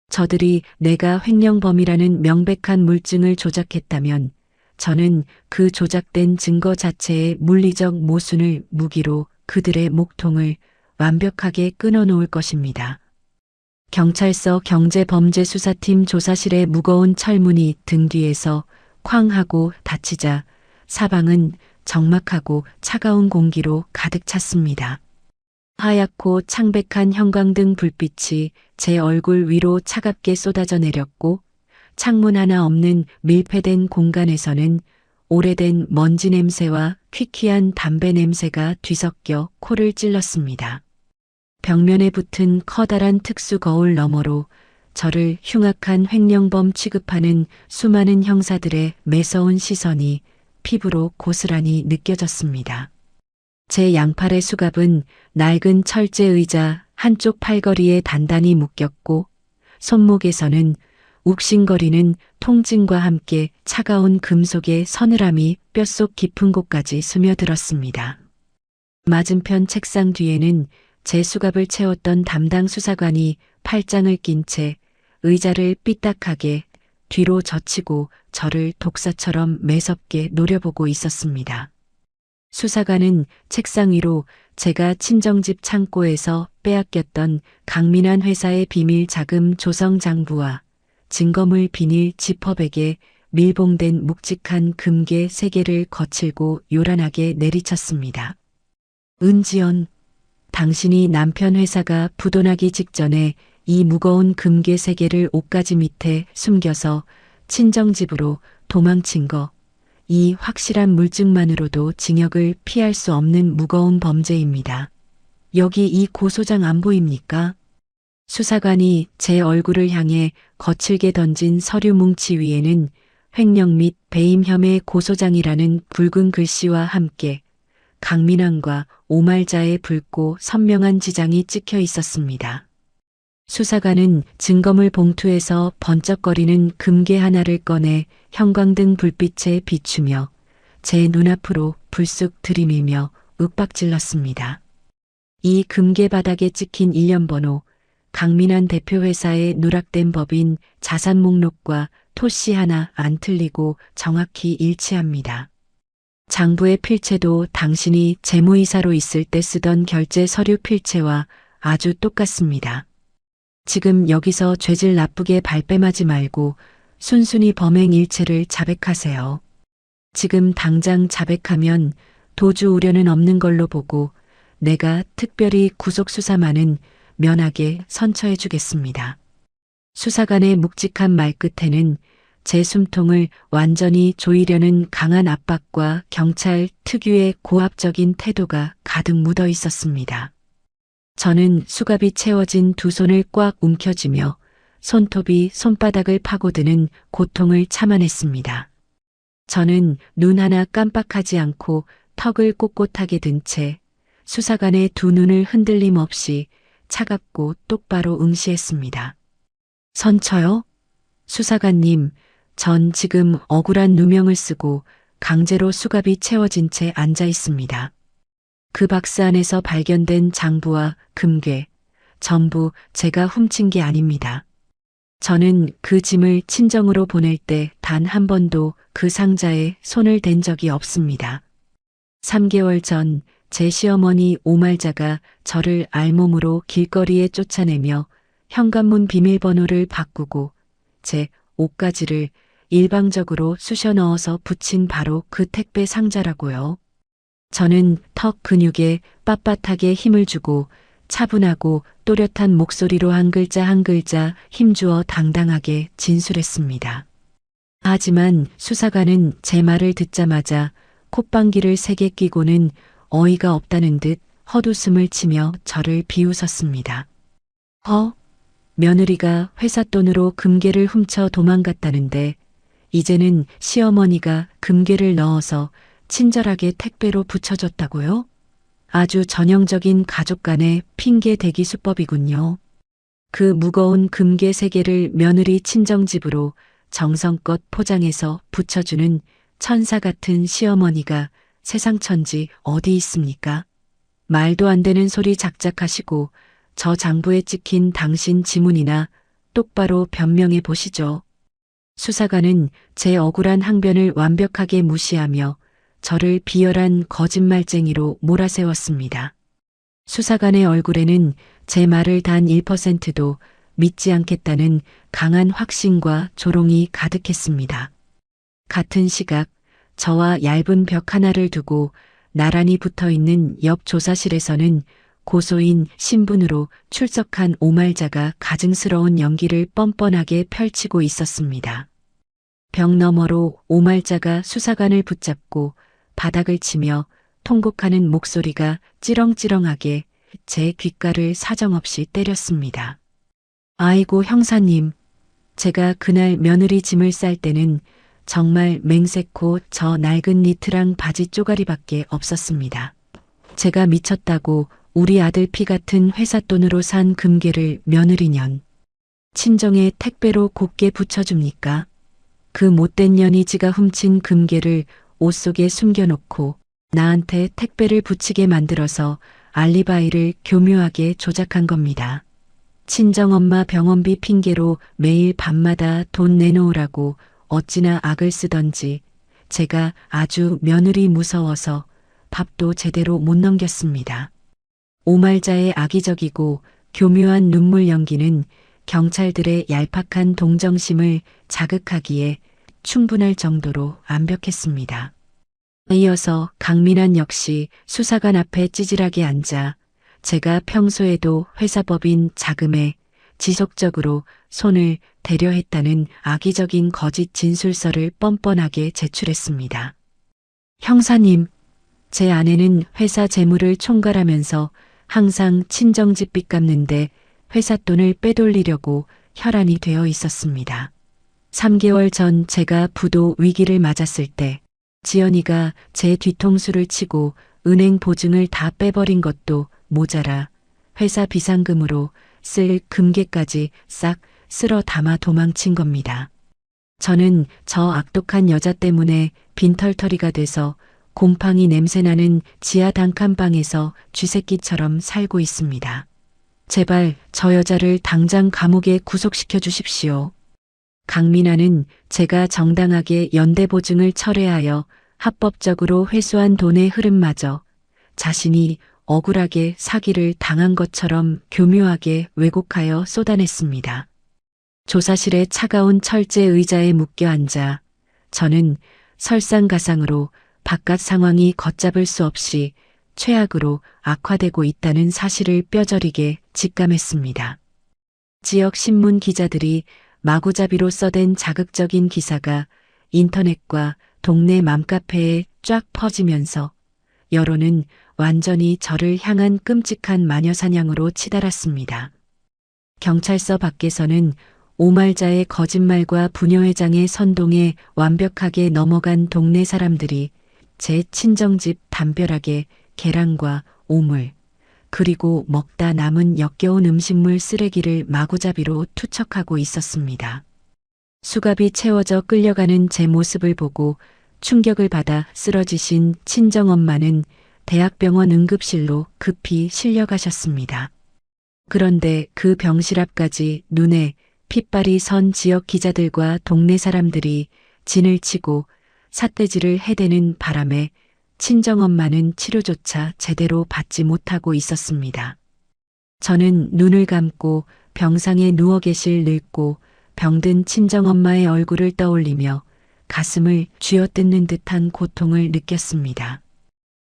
저들이 내가 횡령범이라는 명백한 물증을 조작했다면 저는 그 조작된 증거 자체의 물리적 모순을 무기로 그들의 목통을 완벽하게 끊어놓을 것입니다. 경찰서 경제범죄수사팀 조사실의 무거운 철문이 등 뒤에서 쾅 하고 닫히자 사방은 적막하고 차가운 공기로 가득 찼습니다. 하얗고 창백한 형광등 불빛이 제 얼굴 위로 차갑게 쏟아져 내렸고 창문 하나 없는 밀폐된 공간에서는 오래된 먼지 냄새와 퀴퀴한 담배 냄새가 뒤섞여 코를 찔렀습니다. 벽면에 붙은 커다란 특수 거울 너머로 저를 흉악한 횡령범 취급하는 수많은 형사들의 매서운 시선이 피부로 고스란히 느껴졌습니다. 제 양팔의 수갑은 낡은 철제 의자 한쪽 팔걸이에 단단히 묶였고 손목에서는 욱신거리는 통증과 함께 차가운 금속의 서늘함이 뼛속 깊은 곳까지 스며들었습니다. 맞은편 책상 뒤에는 제 수갑을 채웠던 담당 수사관이 팔짱을 낀 채 의자를 삐딱하게 뒤로 젖히고 저를 독사처럼 매섭게 노려보고 있었습니다. 수사관은 책상 위로 제가 친정집 창고에서 빼앗겼던 강민환 회사의 비밀 자금 조성 장부와 증거물 비닐 지퍼백에 밀봉된 묵직한 금괴 3개를 거칠고 요란하게 내리쳤습니다. 은지연, 당신이 남편 회사가 부도나기 직전에 이 무거운 금괴 3개를 옷가지 밑에 숨겨서 친정집으로 도망친 거, 이 확실한 물증만으로도 징역을 피할 수 없는 무거운 범죄입니다. 여기 이 고소장 안 보입니까? 수사관이 제 얼굴을 향해 거칠게 던진 서류 뭉치 위에는 횡령 및 배임 혐의 고소장이라는 붉은 글씨와 함께 강민환과 오말자의 붉고 선명한 지장이 찍혀 있었습니다. 수사관은 증거물 봉투에서 번쩍거리는 금괴 하나를 꺼내 형광등 불빛에 비추며 제 눈앞으로 불쑥 들이밀며 윽박질렀습니다. 이 금괴 바닥에 찍힌 일련번호, 강민환 대표 회사의 누락된 법인 자산 목록과 토씨 하나 안 틀리고 정확히 일치합니다. 장부의 필체도 당신이 재무이사로 있을 때 쓰던 결제 서류 필체와 아주 똑같습니다. 지금 여기서 죄질 나쁘게 발뺌하지 말고 순순히 범행 일체를 자백하세요. 지금 당장 자백하면 도주 우려는 없는 걸로 보고 내가 특별히 구속수사만은 면하게 선처해 주겠습니다. 수사관의 묵직한 말끝에는 제 숨통을 완전히 조이려는 강한 압박과 경찰 특유의 고압적인 태도가 가득 묻어 있었습니다. 저는 수갑이 채워진 두 손을 꽉 움켜쥐며 손톱이 손바닥을 파고드는 고통을 참아냈습니다. 저는 눈 하나 깜빡하지 않고 턱을 꼿꼿하게 든 채 수사관의 두 눈을 흔들림 없이 차갑고 똑바로 응시했습니다. 선처요? 수사관님, 전 지금 억울한 누명을 쓰고 강제로 수갑이 채워진 채 앉아 있습니다. 그 박스 안에서 발견된 장부와 금괴, 전부 제가 훔친 게 아닙니다. 저는 그 짐을 친정으로 보낼 때 단 한 번도 그 상자에 손을 댄 적이 없습니다. 3개월 전 제 시어머니 오말자가 저를 알몸으로 길거리에 쫓아내며 현관문 비밀번호를 바꾸고 제 옷가지를 일방적으로 쑤셔 넣어서 붙인 바로 그 택배 상자라고요. 저는 턱 근육에 빳빳하게 힘을 주고 차분하고 또렷한 목소리로 한 글자 한 글자 힘주어 당당하게 진술했습니다. 하지만 수사관은 제 말을 듣자마자 콧방귀를 3개 끼고는 어이가 없다는 듯 헛웃음을 치며 저를 비웃었습니다. 며느리가 회사 돈으로 금괴를 훔쳐 도망갔다는데 이제는 시어머니가 금괴를 넣어서 친절하게 택배로 붙여줬다고요? 아주 전형적인 가족 간의 핑계 대기 수법이군요. 그 무거운 금괴 3개를 며느리 친정집으로 정성껏 포장해서 붙여주는 천사 같은 시어머니가 세상 천지 어디 있습니까? 말도 안 되는 소리 작작하시고 저 장부에 찍힌 당신 지문이나 똑바로 변명해 보시죠. 수사관은 제 억울한 항변을 완벽하게 무시하며 저를 비열한 거짓말쟁이로 몰아세웠습니다. 수사관의 얼굴에는 제 말을 단 1%도 믿지 않겠다는 강한 확신과 조롱이 가득했습니다. 같은 시각 저와 얇은 벽 하나를 두고 나란히 붙어있는 옆 조사실에서는 고소인 신분으로 출석한 오말자가 가증스러운 연기를 뻔뻔하게 펼치고 있었습니다. 벽 너머로 오말자가 수사관을 붙잡고 바닥을 치며 통곡하는 목소리가 찌렁찌렁하게 제 귓가를 사정없이 때렸습니다. 아이고 형사님, 제가 그날 며느리 짐을 쌀 때는 정말 맹세코 저 낡은 니트랑 바지 쪼가리밖에 없었습니다. 제가 미쳤다고 우리 아들 피 같은 회사 돈으로 산 금괴를 며느리년 친정에 택배로 곱게 붙여줍니까? 그 못된 년이 지가 훔친 금괴를 옷 속에 숨겨놓고 나한테 택배를 붙이게 만들어서 알리바이를 교묘하게 조작한 겁니다. 친정엄마 병원비 핑계로 매일 밤마다 돈 내놓으라고 어찌나 악을 쓰던지 제가 아주 며느리 무서워서 밥도 제대로 못 넘겼습니다. 오말자의 악의적이고 교묘한 눈물 연기는 경찰들의 얄팍한 동정심을 자극하기에 충분할 정도로 완벽했습니다. 이어서 강민환 역시 수사관 앞에 찌질하게 앉아 제가 평소에도 회사법인 자금에 지속적으로 손을 대려 했다는 악의적인 거짓 진술서를 뻔뻔하게 제출했습니다. 형사님, 제 아내는 회사 재물을 총괄하면서 항상 친정집 빚 갚는데 회사 돈을 빼돌리려고 혈안이 되어 있었습니다. 3개월 전 제가 부도 위기를 맞았을 때 지연이가 제 뒤통수를 치고 은행 보증을 다 빼버린 것도 모자라 회사 비상금으로 쓸 금괴까지 싹 쓸어 담아 도망친 겁니다. 저는 저 악독한 여자 때문에 빈털터리가 돼서 곰팡이 냄새나는 지하 단칸방에서 쥐새끼처럼 살고 있습니다. 제발 저 여자를 당장 감옥에 구속시켜 주십시오. 강민아는 제가 정당하게 연대보증을 철회하여 합법적으로 회수한 돈의 흐름마저 자신이 억울하게 사기를 당한 것처럼 교묘하게 왜곡하여 쏟아냈습니다. 조사실의 차가운 철제 의자에 묶여 앉아 저는 설상가상으로 바깥 상황이 걷잡을 수 없이 최악으로 악화되고 있다는 사실을 뼈저리게 직감했습니다. 지역 신문 기자들이 마구잡이로 써댄 자극적인 기사가 인터넷과 동네 맘카페에 쫙 퍼지면서 여론은 완전히 저를 향한 끔찍한 마녀사냥으로 치달았습니다. 경찰서 밖에서는 오말자의 거짓말과 부녀회장의 선동에 완벽하게 넘어간 동네 사람들이 제 친정집 담벼락에 계란과 오물, 그리고 먹다 남은 역겨운 음식물 쓰레기를 마구잡이로 투척하고 있었습니다. 수갑이 채워져 끌려가는 제 모습을 보고 충격을 받아 쓰러지신 친정엄마는 대학병원 응급실로 급히 실려가셨습니다. 그런데 그 병실 앞까지 눈에 핏발이 선 지역 기자들과 동네 사람들이 진을 치고 삿대질을 해대는 바람에 친정엄마는 치료조차 제대로 받지 못하고 있었습니다. 저는 눈을 감고 병상에 누워 계실 늙고 병든 친정엄마의 얼굴을 떠올리며 가슴을 쥐어뜯는 듯한 고통을 느꼈습니다.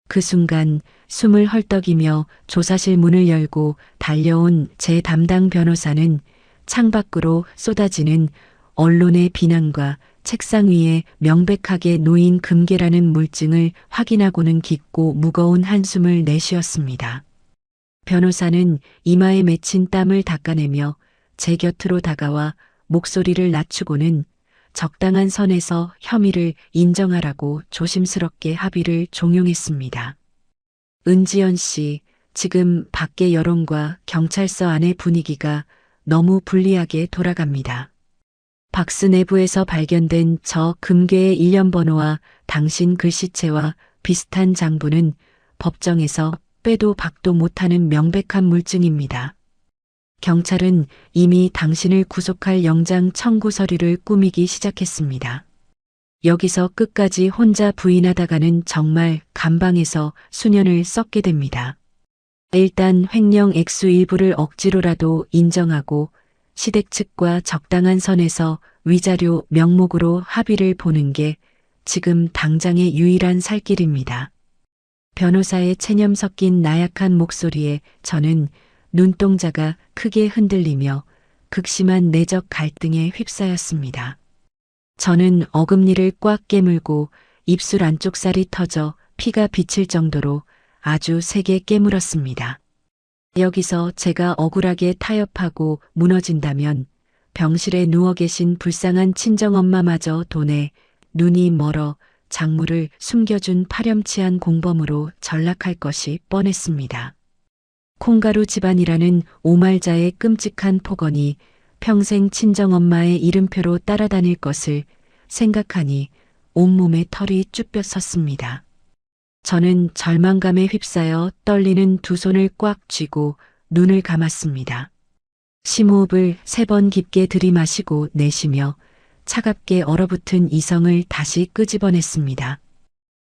그 순간 숨을 헐떡이며 조사실 문을 열고 달려온 제 담당 변호사는 창밖으로 쏟아지는 언론의 비난과 책상 위에 명백하게 놓인 금괴라는 물증을 확인하고는 깊고 무거운 한숨을 내쉬었습니다. 변호사는 이마에 맺힌 땀을 닦아내며 제 곁으로 다가와 목소리를 낮추고는 적당한 선에서 혐의를 인정하라고 조심스럽게 합의를 종용했습니다. 은지연 씨, 지금 밖의 여론과 경찰서 안의 분위기가 너무 불리하게 돌아갑니다. 박스 내부에서 발견된 저 금괴의 일련 번호와 당신 글씨체와 비슷한 장부는 법정에서 빼도 박도 못하는 명백한 물증입니다. 경찰은 이미 당신을 구속할 영장 청구 서류를 꾸미기 시작했습니다. 여기서 끝까지 혼자 부인하다가는 정말 감방에서 수년을 썩게 됩니다. 일단 횡령 액수 일부를 억지로라도 인정하고 시댁 측과 적당한 선에서 위자료 명목으로 합의를 보는 게 지금 당장의 유일한 살 길입니다. 변호사의 체념 섞인 나약한 목소리에 저는 눈동자가 크게 흔들리며 극심한 내적 갈등에 휩싸였습니다. 저는 어금니를 꽉 깨물고 입술 안쪽 살이 터져 피가 비칠 정도로 아주 세게 깨물었습니다. 여기서 제가 억울하게 타협하고 무너진다면 병실에 누워 계신 불쌍한 친정엄마마저 돈에 눈이 멀어 작물을 숨겨준 파렴치한 공범으로 전락할 것이 뻔했습니다. 콩가루 집안이라는 오말자의 끔찍한 폭언이 평생 친정엄마의 이름표로 따라다닐 것을 생각하니 온몸에 털이 쭈뼛 섰습니다. 저는 절망감에 휩싸여 떨리는 두 손을 꽉 쥐고 눈을 감았습니다. 심호흡을 3번 깊게 들이마시고 내쉬며 차갑게 얼어붙은 이성을 다시 끄집어냈습니다.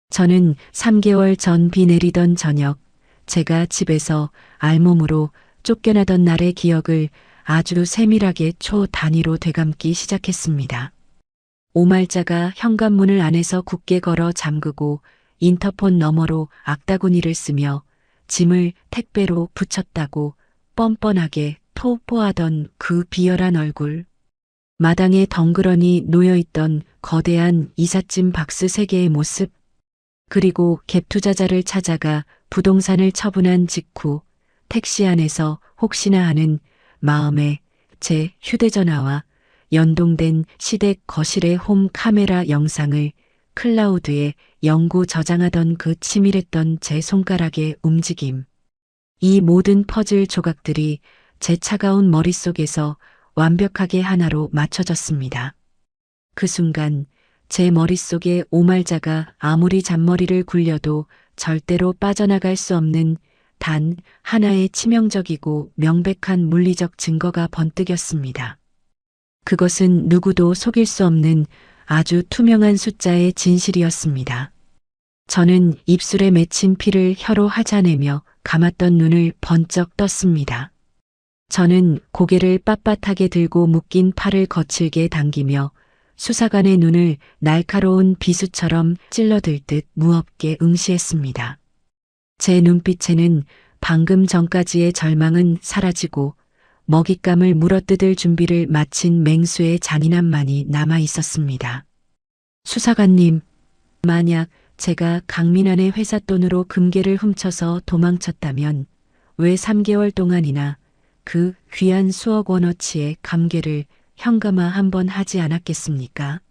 저는 3개월 전 비 내리던 저녁, 제가 집에서 알몸으로 쫓겨나던 날의 기억을 아주 세밀하게 초 단위로 되감기 시작했습니다. 오말자가 현관문을 안에서 굳게 걸어 잠그고 인터폰 너머로 악다구니를 쓰며 짐을 택배로 붙였다고 뻔뻔하게 토포하던 그 비열한 얼굴. 마당에 덩그러니 놓여있던 거대한 이삿짐 박스 3개의 모습. 그리고 갭 투자자를 찾아가 부동산을 처분한 직후 택시 안에서 혹시나 하는 마음에 제 휴대전화와 연동된 시댁 거실의 홈 카메라 영상을 클라우드에 영구 저장하던 그 치밀했던 제 손가락의 움직임. 이 모든 퍼즐 조각들이 제 차가운 머릿속에서 완벽하게 하나로 맞춰졌습니다. 그 순간 제 머릿속에 오말자가 아무리 잔머리를 굴려도 절대로 빠져나갈 수 없는 단 하나의 치명적이고 명백한 물리적 증거가 번뜩였습니다. 그것은 누구도 속일 수 없는 아주 투명한 숫자의 진실이었습니다. 저는 입술에 맺힌 피를 혀로 하자내며 감았던 눈을 번쩍 떴습니다. 저는 고개를 빳빳하게 들고 묶인 팔을 거칠게 당기며 수사관의 눈을 날카로운 비수처럼 찔러들 듯 무겁게 응시했습니다. 제 눈빛에는 방금 전까지의 절망은 사라지고 먹잇감을 물어뜯을 준비를 마친 맹수의 잔인함만이 남아 있었습니다. 수사관님, 만약 제가 강민환의 회사 돈으로 금괴를 훔쳐서 도망쳤다면 왜 3개월 동안이나 그 귀한 수억 원어치의 감괴를 현금화 한번 하지 않았겠습니까?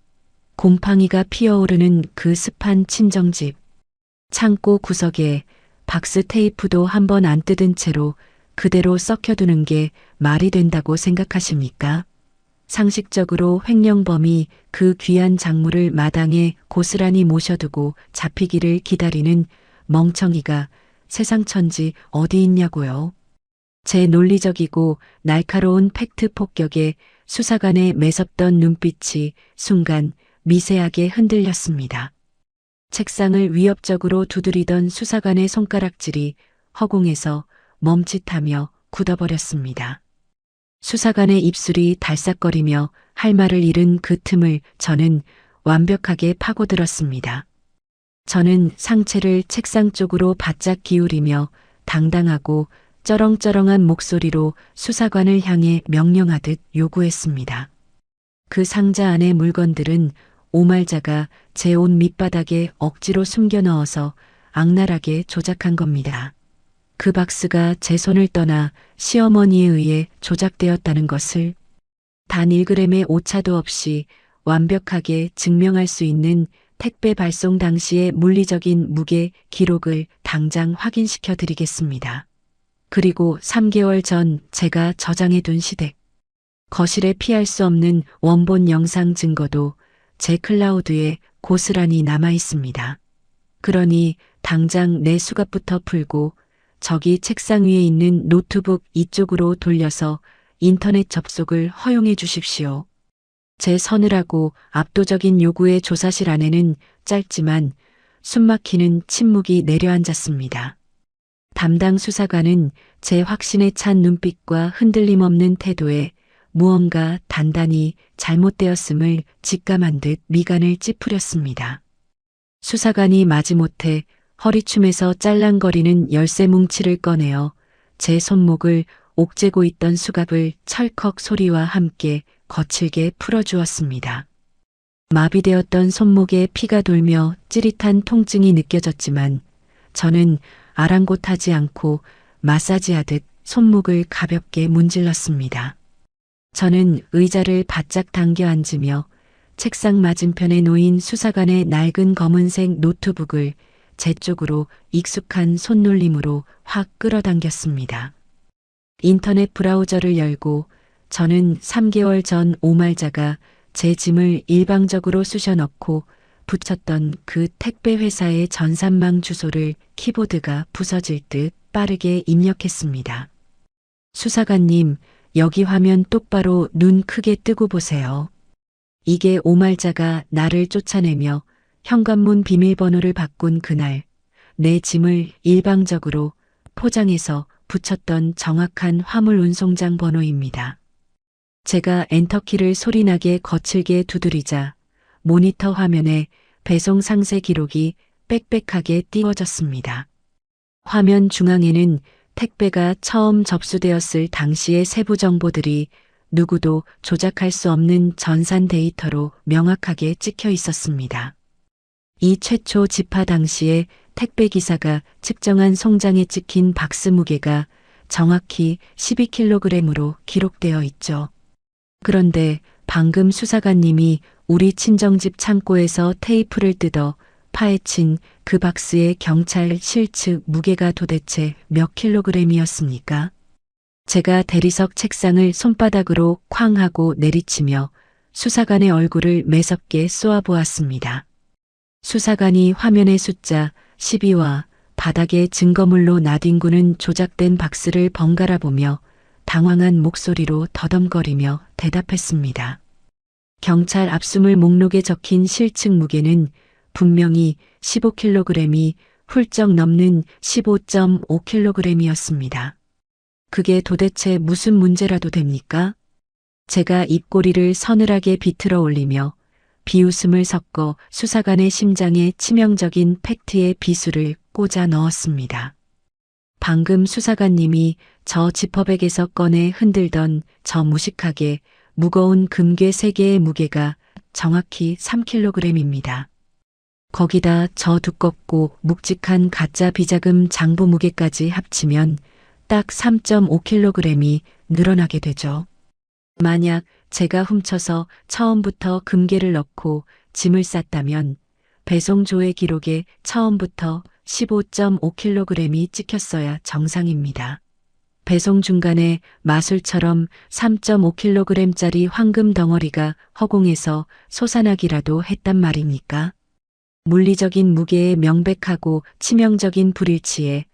곰팡이가 피어오르는 그 습한 친정집. 창고 구석에 박스 테이프도 한번 안 뜯은 채로 그대로 썩혀두는 게 말이 된다고 생각하십니까? 상식적으로 횡령범이 그 귀한 작물을 마당에 고스란히 모셔두고 잡히기를 기다리는 멍청이가 세상 천지 어디 있냐고요. 제 논리적이고 날카로운 팩트 폭격에 수사관의 매섭던 눈빛이 순간 미세하게 흔들렸습니다. 책상을 위협적으로 두드리던 수사관의 손가락질이 허공에서 멈칫하며 굳어버렸습니다. 수사관의 입술이 달싹거리며 할 말을 잃은 그 틈을 저는 완벽하게 파고들었습니다. 저는 상체를 책상 쪽으로 바짝 기울이며 당당하고 쩌렁쩌렁한 목소리로 수사관을 향해 명령하듯 요구했습니다. 그 상자 안의 물건들은 오말자가 제 옷 밑바닥에 억지로 숨겨 넣어서 악랄하게 조작한 겁니다. 그 박스가 제 손을 떠나 시어머니에 의해 조작되었다는 것을 단 1g의 오차도 없이 완벽하게 증명할 수 있는 택배 발송 당시의 물리적인 무게 기록을 당장 확인시켜 드리겠습니다. 그리고 3개월 전 제가 저장해둔 시댁 거실에 피할 수 없는 원본 영상 증거도 제 클라우드에 고스란히 남아 있습니다. 그러니 당장 내 수갑부터 풀고 저기 책상 위에 있는 노트북 이쪽으로 돌려서 인터넷 접속을 허용해 주십시오. 제 서늘하고 압도적인 요구의 조사실 안에는 짧지만 숨막히는 침묵이 내려앉았습니다. 담당 수사관은 제 확신에 찬 눈빛과 흔들림 없는 태도에 무언가 단단히 잘못되었음을 직감한 듯 미간을 찌푸렸습니다. 수사관이 마지못해 허리춤에서 짤랑거리는 열쇠 뭉치를 꺼내어 제 손목을 옥죄고 있던 수갑을 철컥 소리와 함께 거칠게 풀어주었습니다. 마비되었던 손목에 피가 돌며 찌릿한 통증이 느껴졌지만 저는 아랑곳하지 않고 마사지하듯 손목을 가볍게 문질렀습니다. 저는 의자를 바짝 당겨 앉으며 책상 맞은편에 놓인 수사관의 낡은 검은색 노트북을 제 쪽으로 익숙한 손놀림으로 확 끌어당겼습니다. 인터넷 브라우저를 열고 저는 3개월 전 오말자가 제 짐을 일방적으로 쑤셔 넣고 붙였던 그 택배 회사의 전산망 주소를 키보드가 부서질 듯 빠르게 입력했습니다. 수사관님, 여기 화면 똑바로 눈 크게 뜨고 보세요. 이게 오말자가 나를 쫓아내며 현관문 비밀번호를 바꾼 그날 내 짐을 일방적으로 포장해서 붙였던 정확한 화물 운송장 번호입니다. 제가 엔터키를 소리나게 거칠게 두드리자 모니터 화면에 배송 상세 기록이 빽빽하게 띄워졌습니다. 화면 중앙에는 택배가 처음 접수되었을 당시의 세부 정보들이 누구도 조작할 수 없는 전산 데이터로 명확하게 찍혀 있었습니다. 이 최초 집화 당시에 택배 기사가 측정한 송장에 찍힌 박스 무게가 정확히 12kg으로 기록되어 있죠. 그런데 방금 수사관님이 우리 친정집 창고에서 테이프를 뜯어 파헤친 그 박스의 경찰 실측 무게가 도대체 몇 킬로그램이었습니까? 제가 대리석 책상을 손바닥으로 쾅 하고 내리치며 수사관의 얼굴을 매섭게 쏘아보았습니다. 수사관이 화면의 숫자 12와 바닥에 증거물로 나뒹구는 조작된 박스를 번갈아 보며 당황한 목소리로 더듬거리며 대답했습니다. 경찰 압수물 목록에 적힌 실측 무게는 분명히 15kg이 훌쩍 넘는 15.5kg이었습니다. 그게 도대체 무슨 문제라도 됩니까? 제가 입꼬리를 서늘하게 비틀어 올리며 비웃음을 섞어 수사관의 심장에 치명적인 팩트의 비수를 꽂아 넣었습니다. 방금 수사관님이 저 지퍼백에서 꺼내 흔들던 저 무식하게 무거운 금괴 3개의 무게가 정확히 3kg입니다. 거기다 저 두껍고 묵직한 가짜 비자금 장부 무게까지 합치면 딱 3.5kg이 늘어나게 되죠. 만약 제가 훔쳐서 처음부터 금괴를 넣고 짐을 쌌다면 배송 조회 기록에 처음부터 15.5kg이 찍혔어야 정상입니다. 배송 중간에 마술처럼 3.5kg짜리 황금 덩어리가 허공에서 솟아나기라도 했단 말입니까? 물리적인 무게의 명백하고 치명적인 불일치에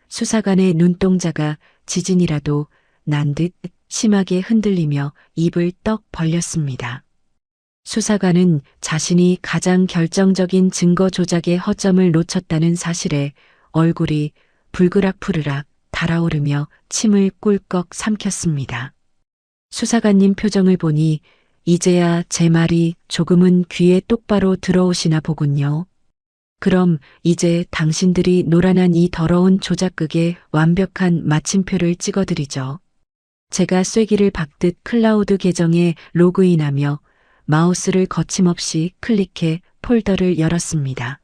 수사관의 눈동자가 지진이라도 난 듯 심하게 흔들리며 입을 떡 벌렸습니다. 수사관은 자신이 가장 결정적인 증거 조작의 허점을 놓쳤다는 사실에 얼굴이 불그락푸르락 달아오르며 침을 꿀꺽 삼켰습니다. 수사관님 표정을 보니 이제야 제 말이 조금은 귀에 똑바로 들어오시나 보군요. 그럼 이제 당신들이 노란한 이 더러운 조작극에 완벽한 마침표를 찍어드리죠. 제가 쐐기를 박듯 클라우드 계정에 로그인하며 마우스를 거침없이 클릭해 폴더를 열었습니다.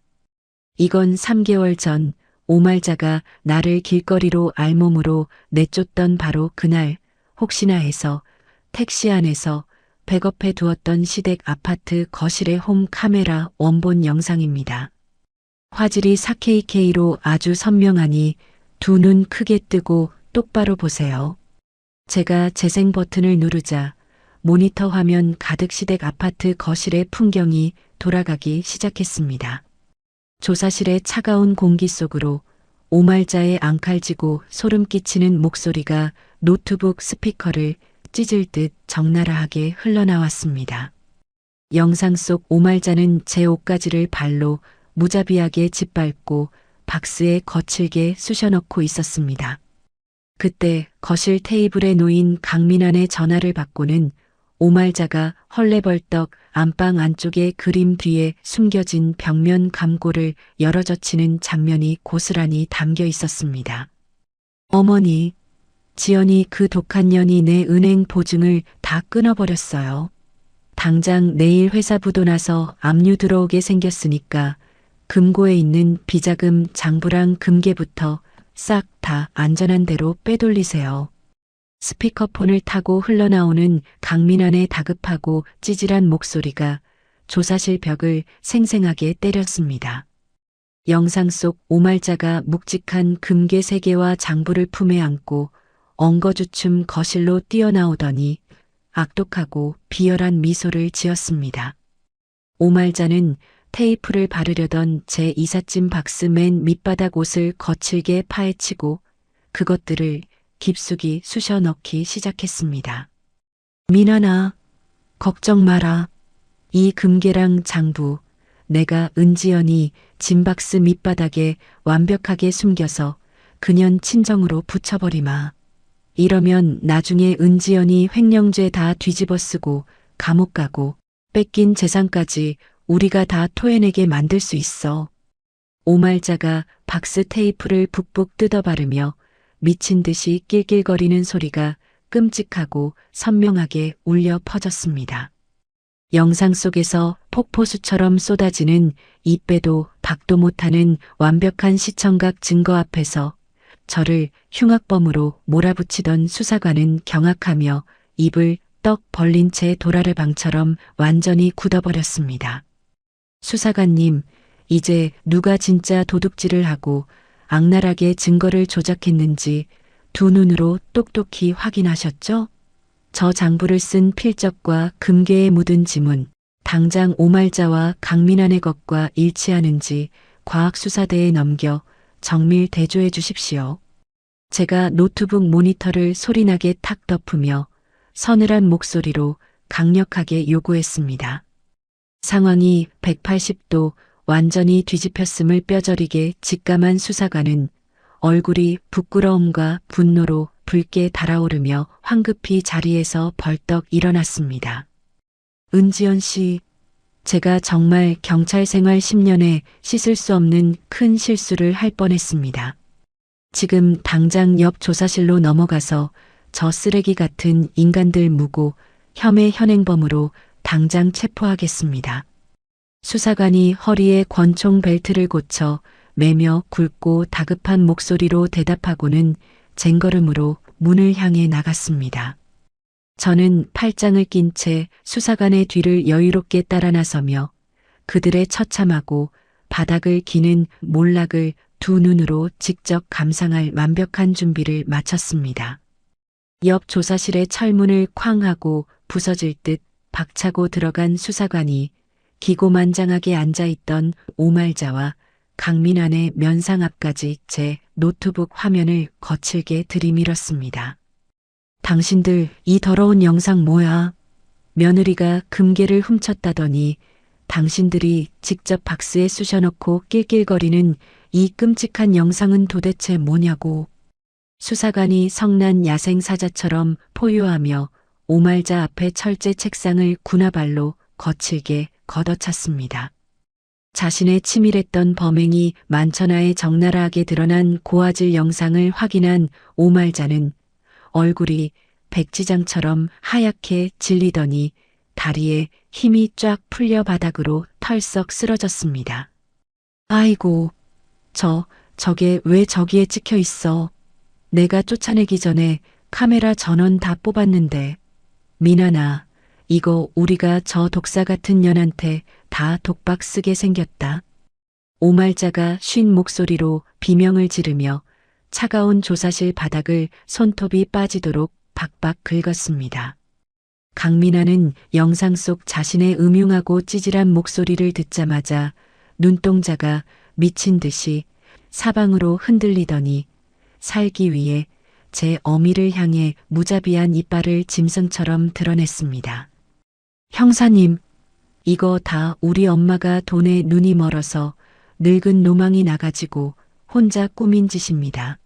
이건 3개월 전 오말자가 나를 길거리로 알몸으로 내쫓던 바로 그날 혹시나 해서 택시 안에서 백업해 두었던 시댁 아파트 거실의 홈 카메라 원본 영상입니다. 화질이 4KK로 아주 선명하니 두 눈 크게 뜨고 똑바로 보세요. 제가 재생 버튼을 누르자 모니터 화면 가득 시댁 아파트 거실의 풍경이 돌아가기 시작했습니다. 조사실의 차가운 공기 속으로 오말자의 앙칼지고 소름 끼치는 목소리가 노트북 스피커를 찢을 듯 적나라하게 흘러나왔습니다. 영상 속 오말자는 제 옷가지를 발로 무자비하게 짓밟고 박스에 거칠게 쑤셔넣고 있었습니다. 그때 거실 테이블에 놓인 강민환의 전화를 받고는 오말자가 헐레벌떡 안방 안쪽의 그림 뒤에 숨겨진 벽면 감고를 열어젖히는 장면이 고스란히 담겨 있었습니다. 어머니, 지연이 그 독한 년이 내 은행 보증을 다 끊어버렸어요. 당장 내일 회사 부도나서 압류 들어오게 생겼으니까 금고에 있는 비자금 장부랑 금괴부터 싹 다 안전한 데로 빼돌리세요. 스피커폰을 타고 흘러나오는 강민환의 다급하고 찌질한 목소리가 조사실 벽을 생생하게 때렸습니다. 영상 속 오말자가 묵직한 금괴 3개와 장부를 품에 안고 엉거주춤 거실로 뛰어나오더니 악독하고 비열한 미소를 지었습니다. 오말자는 테이프를 바르려던 제 이삿짐 박스 맨 밑바닥 옷을 거칠게 파헤치고 그것들을 깊숙이 쑤셔 넣기 시작했습니다. 미나나, 걱정 마라. 이 금괴랑 장부, 내가 은지연이 짐박스 밑바닥에 완벽하게 숨겨서 그년 친정으로 붙여버리마. 이러면 나중에 은지연이 횡령죄 다 뒤집어 쓰고 감옥 가고 뺏긴 재산까지 우리가 다 토해내게 만들 수 있어. 오말자가 박스 테이프를 북북 뜯어 바르며 미친 듯이 낄낄거리는 소리가 끔찍하고 선명하게 울려 퍼졌습니다. 영상 속에서 폭포수처럼 쏟아지는 입 빼도 박도 못하는 완벽한 시청각 증거 앞에서 저를 흉악범으로 몰아붙이던 수사관은 경악하며 입을 떡 벌린 채 도라르방처럼 완전히 굳어버렸습니다. 수사관님, 이제 누가 진짜 도둑질을 하고 악랄하게 증거를 조작했는지 두 눈으로 똑똑히 확인하셨죠? 저 장부를 쓴 필적과 금괴에 묻은 지문, 당장 오말자와 강민환의 것과 일치하는지 과학수사대에 넘겨 정밀 대조해 주십시오. 제가 노트북 모니터를 소리나게 탁 덮으며 서늘한 목소리로 강력하게 요구했습니다. 상황이 180도 완전히 뒤집혔음을 뼈저리게 직감한 수사관은 얼굴이 부끄러움과 분노로 붉게 달아오르며 황급히 자리에서 벌떡 일어났습니다. 은지연 씨, 제가 정말 경찰 생활 10년에 씻을 수 없는 큰 실수를 할 뻔했습니다. 지금 당장 옆 조사실로 넘어가서 저 쓰레기 같은 인간들 무고 혐의 현행범으로 당장 체포하겠습니다. 수사관이 허리에 권총 벨트를 고쳐 매며 굵고 다급한 목소리로 대답하고는 쟁걸음으로 문을 향해 나갔습니다. 저는 팔짱을 낀 채 수사관의 뒤를 여유롭게 따라 나서며 그들의 처참하고 바닥을 기는 몰락을 두 눈으로 직접 감상할 완벽한 준비를 마쳤습니다. 옆 조사실의 철문을 쾅 하고 부서질 듯 박차고 들어간 수사관이 기고만장하게 앉아있던 오말자와 강민환의 면상 앞까지 제 노트북 화면을 거칠게 들이밀었습니다. 당신들 이 더러운 영상 뭐야? 며느리가 금괴를 훔쳤다더니 당신들이 직접 박스에 쑤셔넣고 낄낄거리는 이 끔찍한 영상은 도대체 뭐냐고. 수사관이 성난 야생사자처럼 포효하며 오말자 앞에 철제 책상을 군화발로 거칠게 걷어찼습니다. 자신의 치밀했던 범행이 만천하에 적나라하게 드러난 고화질 영상을 확인한 오말자는 얼굴이 백지장처럼 하얗게 질리더니 다리에 힘이 쫙 풀려 바닥으로 털썩 쓰러졌습니다. 아이고, 저게 왜 저기에 찍혀 있어? 내가 쫓아내기 전에 카메라 전원 다 뽑았는데. 민환아, 이거 우리가 저 독사 같은 년한테 다 독박 쓰게 생겼다. 오말자가 쉰 목소리로 비명을 지르며 차가운 조사실 바닥을 손톱이 빠지도록 박박 긁었습니다. 강민환은 영상 속 자신의 음흉하고 찌질한 목소리를 듣자마자 눈동자가 미친 듯이 사방으로 흔들리더니 살기 위해 제 어미를 향해 무자비한 이빨을 짐승처럼 드러냈습니다. 형사님, 이거 다 우리 엄마가 돈에 눈이 멀어서 늙은 노망이 나가지고 혼자 꾸민 짓입니다.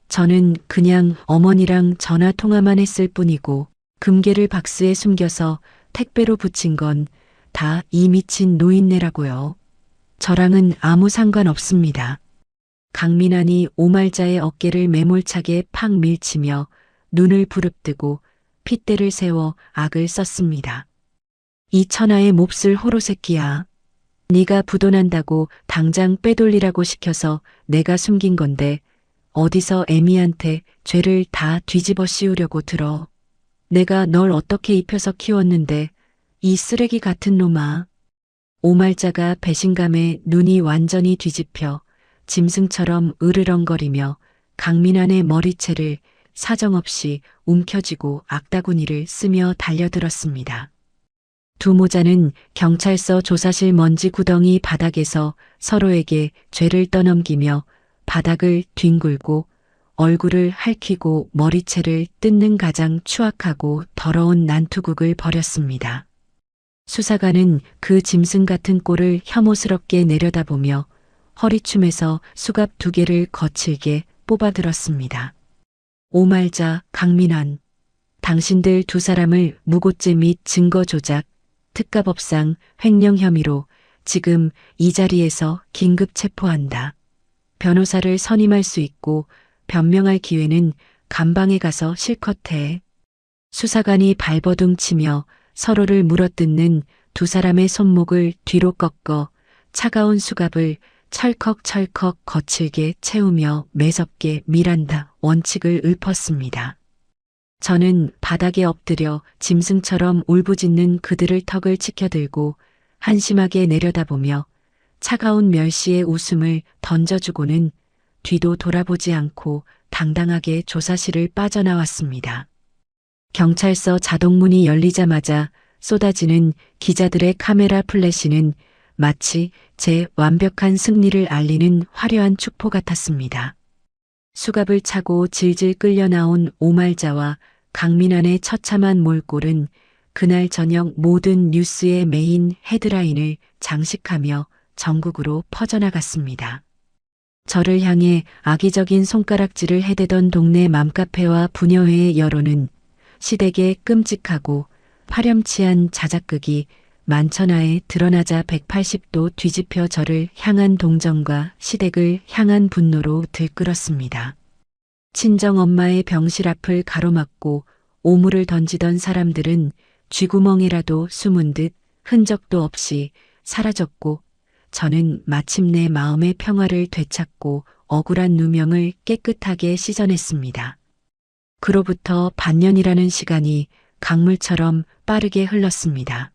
저는 그냥 어머니랑 전화 통화만 했을 뿐이고 금괴를 박스에 숨겨서 택배로 붙인 건 다 이 미친 노인네라고요. 저랑은 아무 상관없습니다. 강민환이 오말자의 어깨를 매몰차게 팍 밀치며 눈을 부릅뜨고 핏대를 세워 악을 썼습니다. 이 천하의 몹쓸 호로새끼야. 네가 부도난다고 당장 빼돌리라고 시켜서 내가 숨긴 건데 어디서 애미한테 죄를 다 뒤집어 씌우려고 들어. 내가 널 어떻게 입혀서 키웠는데 이 쓰레기 같은 놈아. 오말자가 배신감에 눈이 완전히 뒤집혀 짐승처럼 으르렁거리며 강민환의 머리채를 사정없이 움켜쥐고 악다구니를 쓰며 달려들었습니다. 두 모자는 경찰서 조사실 먼지 구덩이 바닥에서 서로에게 죄를 떠넘기며 바닥을 뒹굴고 얼굴을 핥히고 머리채를 뜯는 가장 추악하고 더러운 난투극을 벌였습니다. 수사관은 그 짐승 같은 꼴을 혐오스럽게 내려다보며 허리춤에서 수갑 2개를 거칠게 뽑아들었습니다. 오말자, 강민환, 당신들 두 사람을 무고죄 및 증거 조작, 특가법상 횡령 혐의로 지금 이 자리에서 긴급 체포한다. 변호사를 선임할 수 있고 변명할 기회는 감방에 가서 실컷 해. 수사관이 발버둥 치며 서로를 물어뜯는 두 사람의 손목을 뒤로 꺾어 차가운 수갑을 철컥철컥 거칠게 채우며 매섭게 밀한다 원칙을 읊었습니다. 저는 바닥에 엎드려 짐승처럼 울부짖는 그들의 턱을 치켜들고 한심하게 내려다보며 차가운 멸시의 웃음을 던져주고는 뒤도 돌아보지 않고 당당하게 조사실을 빠져나왔습니다. 경찰서 자동문이 열리자마자 쏟아지는 기자들의 카메라 플래시는 마치 제 완벽한 승리를 알리는 화려한 축포 같았습니다. 수갑을 차고 질질 끌려 나온 오말자와 강민환의 처참한 몰골은 그날 저녁 모든 뉴스의 메인 헤드라인을 장식하며 전국으로 퍼져나갔습니다. 저를 향해 악의적인 손가락질을 해대던 동네 맘카페와 부녀회의 여론은 시댁의 끔찍하고 파렴치한 자작극이 만천하에 드러나자 180도 뒤집혀 저를 향한 동정과 시댁을 향한 분노로 들끓었습니다. 친정엄마의 병실 앞을 가로막고 오물을 던지던 사람들은 쥐구멍이라도 숨은 듯 흔적도 없이 사라졌고 저는 마침내 마음의 평화를 되찾고 억울한 누명을 깨끗하게 씻어냈습니다. 그로부터 반년이라는 시간이 강물처럼 빠르게 흘렀습니다.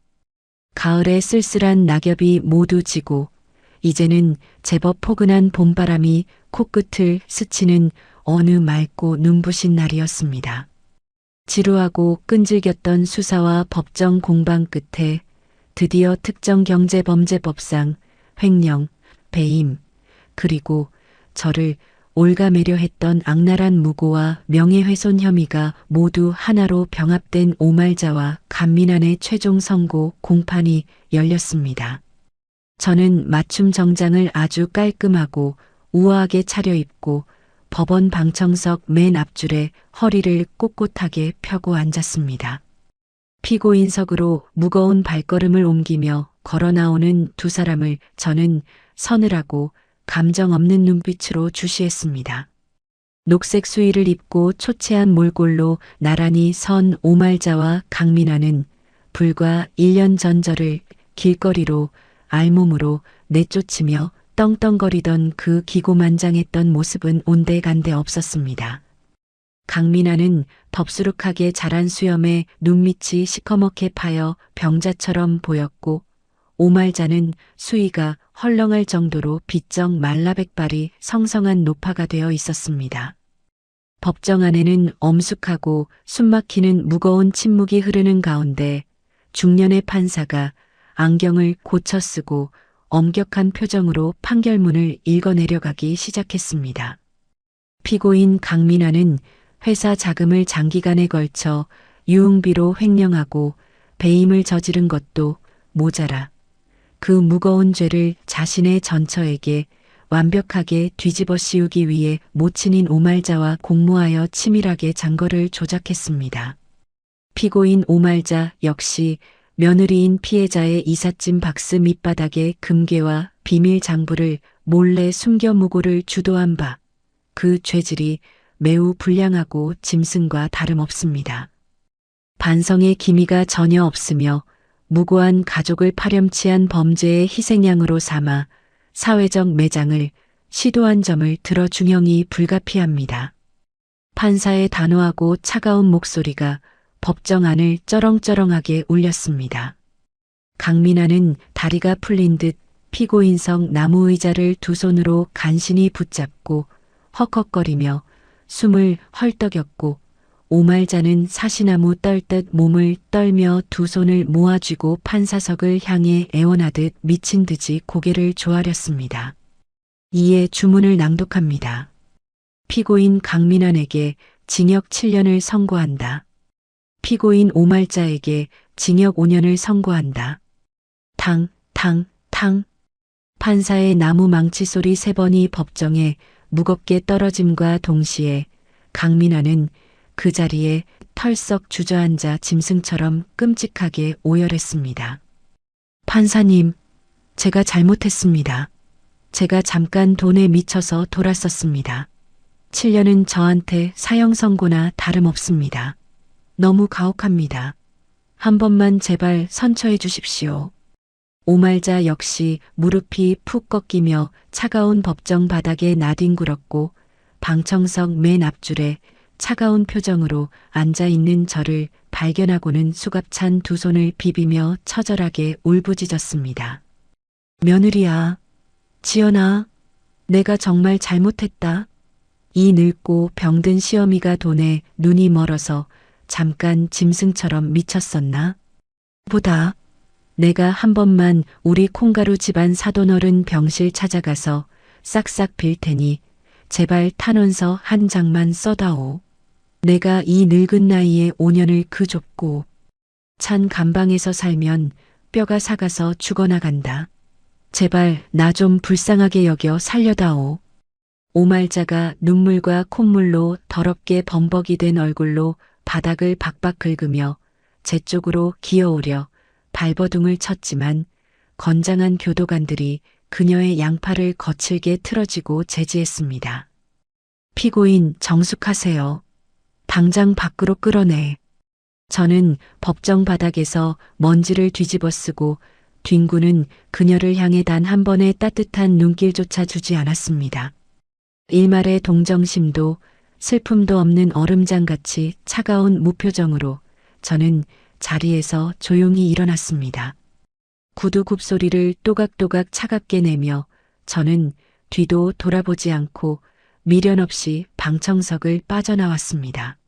가을의 쓸쓸한 낙엽이 모두 지고 이제는 제법 포근한 봄바람이 코끝을 스치는 어느 맑고 눈부신 날이었습니다. 지루하고 끈질겼던 수사와 법정 공방 끝에 드디어 특정경제범죄법상 횡령, 배임, 그리고 저를 올가매려 했던 악랄한 무고와 명예훼손 혐의가 모두 하나로 병합된 오말자와 강민환의 최종 선고 공판이 열렸습니다. 저는 맞춤 정장을 아주 깔끔하고 우아하게 차려입고 법원 방청석 맨 앞줄에 허리를 꼿꼿하게 펴고 앉았습니다. 피고인석으로 무거운 발걸음을 옮기며 걸어 나오는 두 사람을 저는 서늘하고 감정 없는 눈빛으로 주시했습니다. 녹색 수의를 입고 초췌한 몰골로 나란히 선 오말자와 강민환은 불과 1년 전 저를 길거리로 알몸으로 내쫓으며 떵떵거리던 그 기고만장했던 모습은 온데간데 없었습니다. 강민환은 덥수룩하게 자란 수염에 눈밑이 시커멓게 파여 병자처럼 보였고 오말자는 수위가 헐렁할 정도로 비쩍 말라백발이 성성한 노파가 되어 있었습니다. 법정 안에는 엄숙하고 숨막히는 무거운 침묵이 흐르는 가운데 중년의 판사가 안경을 고쳐 쓰고 엄격한 표정으로 판결문을 읽어내려가기 시작했습니다. 피고인 강민환은 회사 자금을 장기간에 걸쳐 유흥비로 횡령하고 배임을 저지른 것도 모자라 그 무거운 죄를 자신의 전처에게 완벽하게 뒤집어 씌우기 위해 모친인 오말자와 공모하여 치밀하게 잔거를 조작했습니다. 피고인 오말자 역시 며느리인 피해자의 이삿짐 박스 밑바닥에 금괴와 비밀 장부를 몰래 숨겨 무고를 주도한 바 그 죄질이 매우 불량하고 짐승과 다름없습니다. 반성의 기미가 전혀 없으며 무고한 가족을 파렴치한 범죄의 희생양으로 삼아 사회적 매장을 시도한 점을 들어 중형이 불가피합니다. 판사의 단호하고 차가운 목소리가 법정 안을 쩌렁쩌렁하게 울렸습니다. 강민환은 다리가 풀린 듯 피고인석 나무 의자를 두 손으로 간신히 붙잡고 헉헉거리며 숨을 헐떡였고 오말자는 사시나무 떨듯 몸을 떨며 두 손을 모아쥐고 판사석을 향해 애원하듯 미친 듯이 고개를 조아렸습니다. 이에 주문을 낭독합니다. 피고인 강민환에게 징역 7년을 선고한다. 피고인 오말자에게 징역 5년을 선고한다. 탕, 탕, 탕. 판사의 나무 망치 소리 3번이 법정에 무겁게 떨어짐과 동시에 강민환은 그 자리에 털썩 주저앉아 짐승처럼 끔찍하게 오열했습니다. 판사님, 제가 잘못했습니다. 제가 잠깐 돈에 미쳐서 돌았었습니다. 7년은 저한테 사형 선고나 다름없습니다. 너무 가혹합니다. 한 번만 제발 선처해 주십시오. 오말자 역시 무릎이 푹 꺾이며 차가운 법정 바닥에 나뒹굴었고 방청석 맨 앞줄에 차가운 표정으로 앉아있는 저를 발견하고는 수갑찬 두 손을 비비며 처절하게 울부짖었습니다. 며느리야, 지연아, 내가 정말 잘못했다. 이 늙고 병든 시어미가 돈에 눈이 멀어서 잠깐 짐승처럼 미쳤었나? 보다 내가 한 번만 우리 콩가루 집안 사돈어른 병실 찾아가서 싹싹 빌 테니 제발 탄원서 한 장만 써다오. 내가 이 늙은 나이에 5년을 그 좁고 찬 감방에서 살면 뼈가 삭아서 죽어나간다. 제발 나 좀 불쌍하게 여겨 살려다오. 오말자가 눈물과 콧물로 더럽게 범벅이 된 얼굴로 바닥을 박박 긁으며 제 쪽으로 기어오려 발버둥을 쳤지만 건장한 교도관들이 그녀의 양팔을 거칠게 틀어지고 제지했습니다. 피고인 정숙하세요. 당장 밖으로 끌어내. 저는 법정 바닥에서 먼지를 뒤집어 쓰고 뒹구는 그녀를 향해 단 한 번의 따뜻한 눈길조차 주지 않았습니다. 일말의 동정심도 슬픔도 없는 얼음장같이 차가운 무표정으로 저는 자리에서 조용히 일어났습니다. 구두 굽소리를 또각또각 차갑게 내며 저는 뒤도 돌아보지 않고 미련 없이 방청석을 빠져나왔습니다.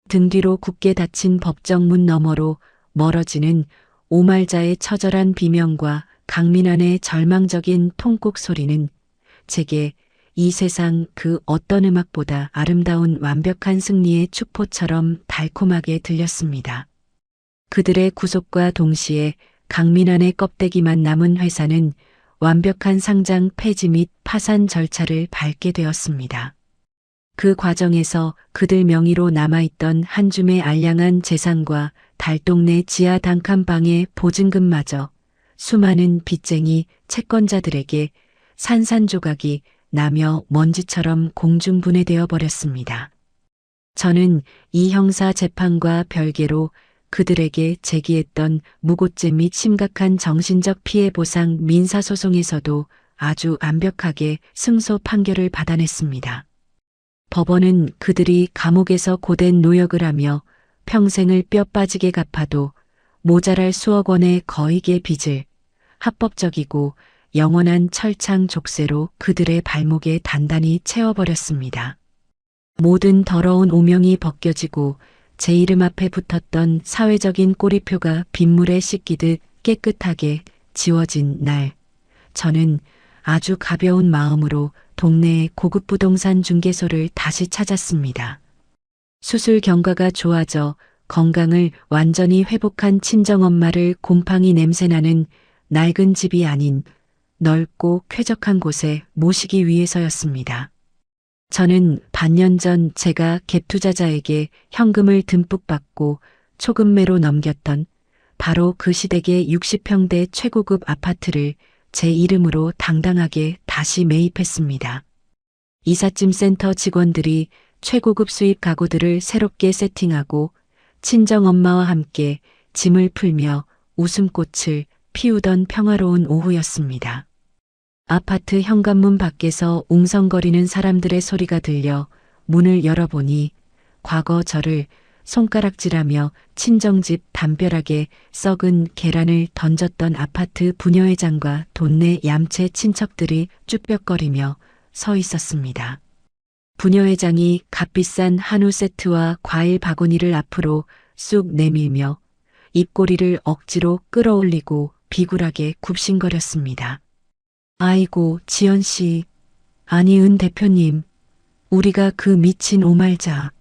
등 뒤로 굳게 닫힌 법정 문 너머로 멀어지는 오말자의 처절한 비명과 강민환의 절망적인 통곡 소리는 제게 이 세상 그 어떤 음악보다 아름다운 완벽한 승리의 축포처럼 달콤하게 들렸습니다. 그들의 구속과 동시에 강민환의 껍데기만 남은 회사는 완벽한 상장 폐지 및 파산 절차를 밟게 되었습니다. 그 과정에서 그들 명의로 남아있던 한 줌의 알량한 재산과 달동네 지하 단칸방의 보증금마저 수많은 빚쟁이 채권자들에게 산산조각이 나며 먼지처럼 공중분해되어 버렸습니다. 저는 이 형사 재판과 별개로 그들에게 제기했던 무고죄 및 심각한 정신적 피해 보상 민사소송에서도 아주 완벽하게 승소 판결을 받아냈습니다. 법원은 그들이 감옥에서 고된 노역을 하며 평생을 뼈 빠지게 갚아도 모자랄 수억 원의 거액의 빚을 합법적이고 영원한 철창 족쇄로 그들의 발목에 단단히 채워버렸습니다. 모든 더러운 오명이 벗겨지고 제 이름 앞에 붙었던 사회적인 꼬리표가 빗물에 씻기듯 깨끗하게 지워진 날, 저는 아주 가벼운 마음으로 동네의 고급 부동산 중개소를 다시 찾았습니다. 수술 경과가 좋아져 건강을 완전히 회복한 친정엄마를 곰팡이 냄새나는 낡은 집이 아닌 넓고 쾌적한 곳에 모시기 위해서였습니다. 저는 반년 전 제가 갭 투자자에게 현금을 듬뿍 받고 초급매로 넘겼던 바로 그 시댁의 60평대 최고급 아파트를 제 이름으로 당당하게 다시 매입했습니다. 이삿짐 센터 직원들이 최고급 수입 가구들을 새롭게 세팅하고 친정엄마와 함께 짐을 풀며 웃음꽃을 피우던 평화로운 오후였습니다. 아파트 현관문 밖에서 웅성거리는 사람들의 소리가 들려 문을 열어보니 과거 저를 손가락질하며 친정집 담벼락에 썩은 계란을 던졌던 아파트 부녀회장과 동네 얌체 친척들이 쭈뼛거리며 서 있었습니다. 부녀회장이 값비싼 한우 세트와 과일 바구니를 앞으로 쑥 내밀며 입꼬리를 억지로 끌어올리고 비굴하게 굽신거렸습니다. 아이고, 지연 씨. 아니, 은 대표님. 우리가 그 미친 오말자.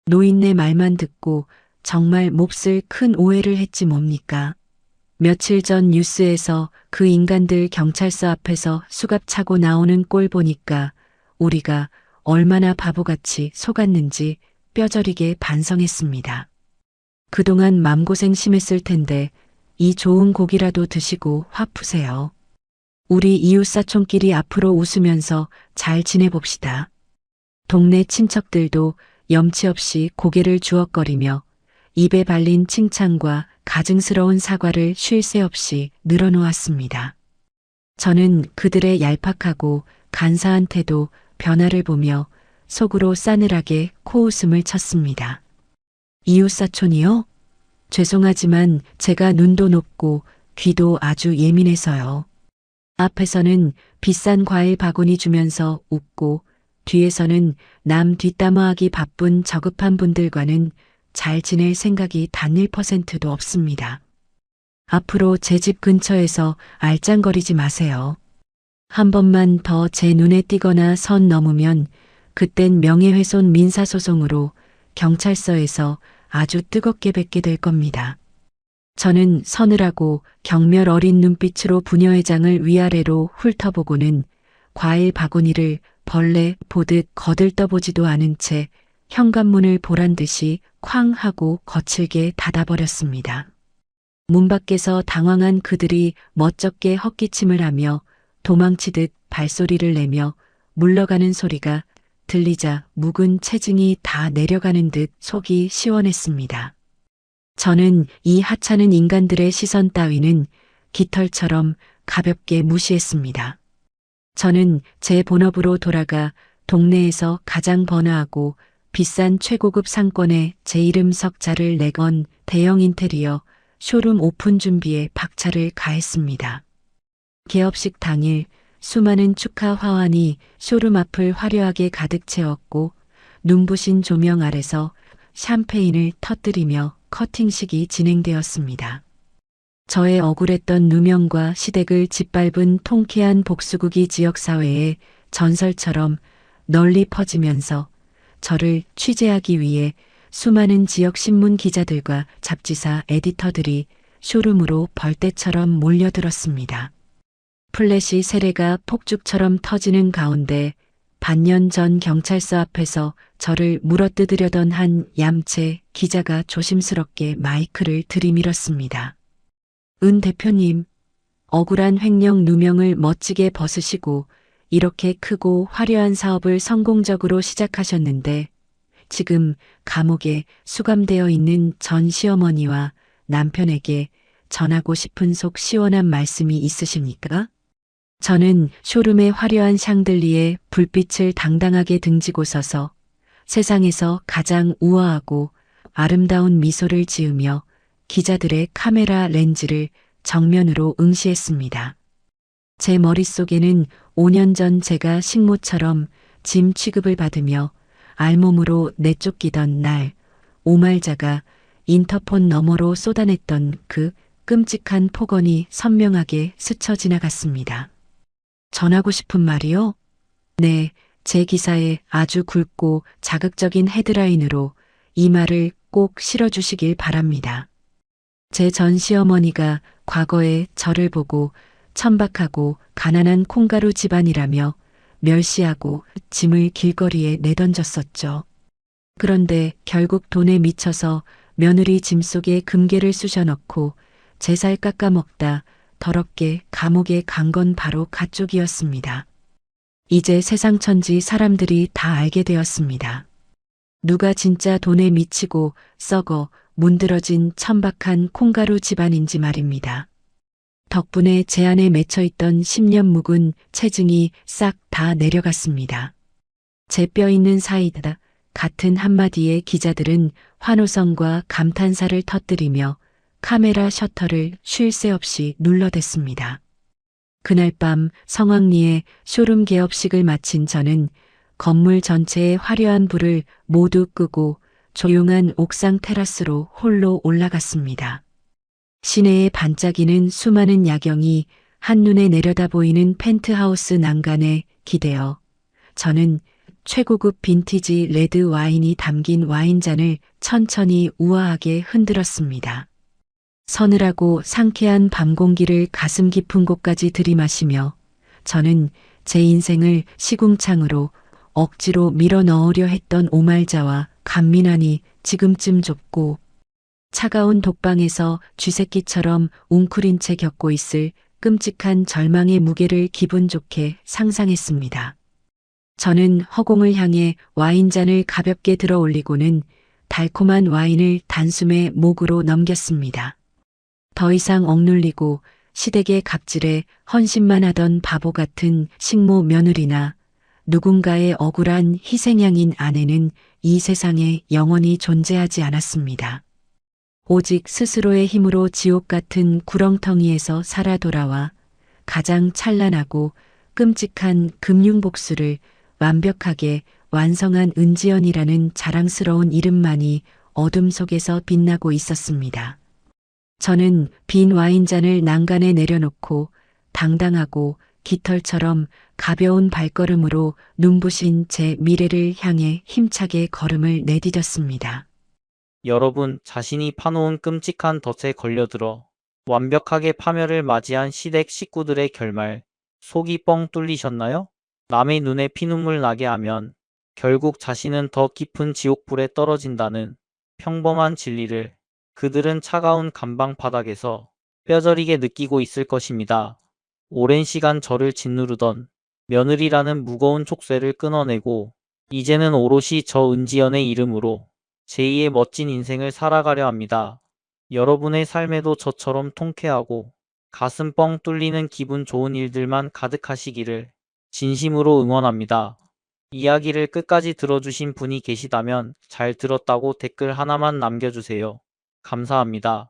노인네 말만 듣고 정말 몹쓸 큰 오해를 했지 뭡니까? 며칠 전 뉴스에서 그 인간들 경찰서 앞에서 수갑 차고 나오는 꼴 보니까 우리가 얼마나 바보같이 속았는지 뼈저리게 반성했습니다. 그동안 맘고생 심했을 텐데 이 좋은 고기라도 드시고 화 푸세요. 우리 이웃사촌끼리 앞으로 웃으면서 잘 지내봅시다. 동네 친척들도 염치 없이 고개를 주걱거리며 입에 발린 칭찬과 가증스러운 사과를 쉴 새 없이 늘어놓았습니다. 저는 그들의 얄팍하고 간사한 태도, 변화를 보며 속으로 싸늘하게 코웃음을 쳤습니다. 이웃사촌이요? 죄송하지만 제가 눈도 높고 귀도 아주 예민해서요. 앞에서는 비싼 과일 바구니 주면서 웃고 뒤에서는 남 뒷담화하기 바쁜 저급한 분들과는 잘 지낼 생각이 단 1%도 없습니다. 앞으로 제 집 근처에서 알짱거리지 마세요. 한 번만 더 제 눈에 띄거나 선 넘으면 그땐 명예훼손 민사소송으로 경찰서에서 아주 뜨겁게 뵙게 될 겁니다. 저는 서늘하고 경멸 어린 눈빛으로 부녀회장을 위아래로 훑어보고는 과일 바구니를 벌레 보듯 거들떠보지도 않은 채 현관문을 보란 듯이 쾅 하고 거칠게 닫아버렸습니다. 문 밖에서 당황한 그들이 멋쩍게 헛기침을 하며 도망치듯 발소리를 내며 물러가는 소리가 들리자 묵은 체증이 다 내려가는 듯 속이 시원했습니다. 저는 이 하찮은 인간들의 시선 따위는 깃털처럼 가볍게 무시했습니다. 저는 제 본업으로 돌아가 동네에서 가장 번화하고 비싼 최고급 상권에 제 이름 석자를 내건 대형 인테리어 쇼룸 오픈 준비에 박차를 가했습니다. 개업식 당일 수많은 축하 화환이 쇼룸 앞을 화려하게 가득 채웠고 눈부신 조명 아래서 샴페인을 터뜨리며 커팅식이 진행되었습니다. 저의 억울했던 누명과 시댁을 짓밟은 통쾌한 복수국이 지역사회에 전설처럼 널리 퍼지면서 저를 취재하기 위해 수많은 지역 신문 기자들과 잡지사 에디터들이 쇼룸으로 벌떼처럼 몰려들었습니다. 플래시 세례가 폭죽처럼 터지는 가운데 반년 전 경찰서 앞에서 저를 물어뜯으려던 한 얌체 기자가 조심스럽게 마이크를 들이밀었습니다. 은 대표님, 억울한 횡령 누명을 멋지게 벗으시고 이렇게 크고 화려한 사업을 성공적으로 시작하셨는데 지금 감옥에 수감되어 있는 전 시어머니와 남편에게 전하고 싶은 속 시원한 말씀이 있으십니까? 저는 쇼룸의 화려한 샹들리에 불빛을 당당하게 등지고 서서 세상에서 가장 우아하고 아름다운 미소를 지으며 기자들의 카메라 렌즈를 정면으로 응시했습니다. 제 머릿속에는 5년 전 제가 식모처럼 짐 취급을 받으며 알몸으로 내쫓기던 날 오말자가 인터폰 너머로 쏟아냈던 그 끔찍한 폭언이 선명하게 스쳐 지나갔습니다. 전하고 싶은 말이요? 네, 제 기사에 아주 굵고 자극적인 헤드라인으로 이 말을 꼭 실어주시길 바랍니다. 제 전 시어머니가 과거에 저를 보고 천박하고 가난한 콩가루 집안이라며 멸시하고 짐을 길거리에 내던졌었죠. 그런데 결국 돈에 미쳐서 며느리 짐 속에 금괴를 쑤셔넣고 제 살 깎아먹다 더럽게 감옥에 간 건 바로 가쪽이었습니다. 이제 세상 천지 사람들이 다 알게 되었습니다. 누가 진짜 돈에 미치고 썩어 문드러진 천박한 콩가루 집안인지 말입니다. 덕분에 제 안에 맺혀있던 10년 묵은 체증이 싹 다 내려갔습니다. 제 뼈 있는 사이다 같은 한마디에 기자들은 환호성과 감탄사를 터뜨리며 카메라 셔터를 쉴 새 없이 눌러댔습니다. 그날 밤 성황리에 쇼룸 개업식을 마친 저는 건물 전체의 화려한 불을 모두 끄고 조용한 옥상 테라스로 홀로 올라갔습니다. 시내에 반짝이는 수많은 야경이 한눈에 내려다 보이는 펜트하우스 난간에 기대어 저는 최고급 빈티지 레드 와인이 담긴 와인잔을 천천히 우아하게 흔들었습니다. 서늘하고 상쾌한 밤 공기를 가슴 깊은 곳까지 들이마시며 저는 제 인생을 시궁창으로 억지로 밀어 넣으려 했던 오말자와 간민환이 지금쯤 좁고 차가운 독방에서 쥐새끼처럼 웅크린 채 겪고 있을 끔찍한 절망의 무게를 기분 좋게 상상했습니다. 저는 허공을 향해 와인잔을 가볍게 들어 올리고는 달콤한 와인을 단숨에 목으로 넘겼습니다. 더 이상 억눌리고 시댁의 갑질에 헌신만 하던 바보 같은 식모 며느리나 누군가의 억울한 희생양인 아내는 이 세상에 영원히 존재하지 않았습니다. 오직 스스로의 힘으로 지옥 같은 구렁텅이에서 살아 돌아와 가장 찬란하고 끔찍한 금융복수를 완벽하게 완성한 은지연이라는 자랑스러운 이름만이 어둠 속에서 빛나고 있었습니다. 저는 빈 와인잔을 난간에 내려놓고 당당하고 깃털처럼 가벼운 발걸음으로 눈부신 제 미래를 향해 힘차게 걸음을 내디뎠습니다. 여러분, 자신이 파놓은 끔찍한 덫에 걸려들어 완벽하게 파멸을 맞이한 시댁 식구들의 결말, 속이 뻥 뚫리셨나요? 남의 눈에 피눈물 나게 하면 결국 자신은 더 깊은 지옥불에 떨어진다는 평범한 진리를 그들은 차가운 감방 바닥에서 뼈저리게 느끼고 있을 것입니다. 오랜 시간 저를 짓누르던 며느리라는 무거운 촉쇠를 끊어내고 이제는 오롯이 저 은지연의 이름으로 제2의 멋진 인생을 살아가려 합니다. 여러분의 삶에도 저처럼 통쾌하고 가슴 뻥 뚫리는 기분 좋은 일들만 가득하시기를 진심으로 응원합니다. 이야기를 끝까지 들어주신 분이 계시다면 잘 들었다고 댓글 하나만 남겨주세요. 감사합니다.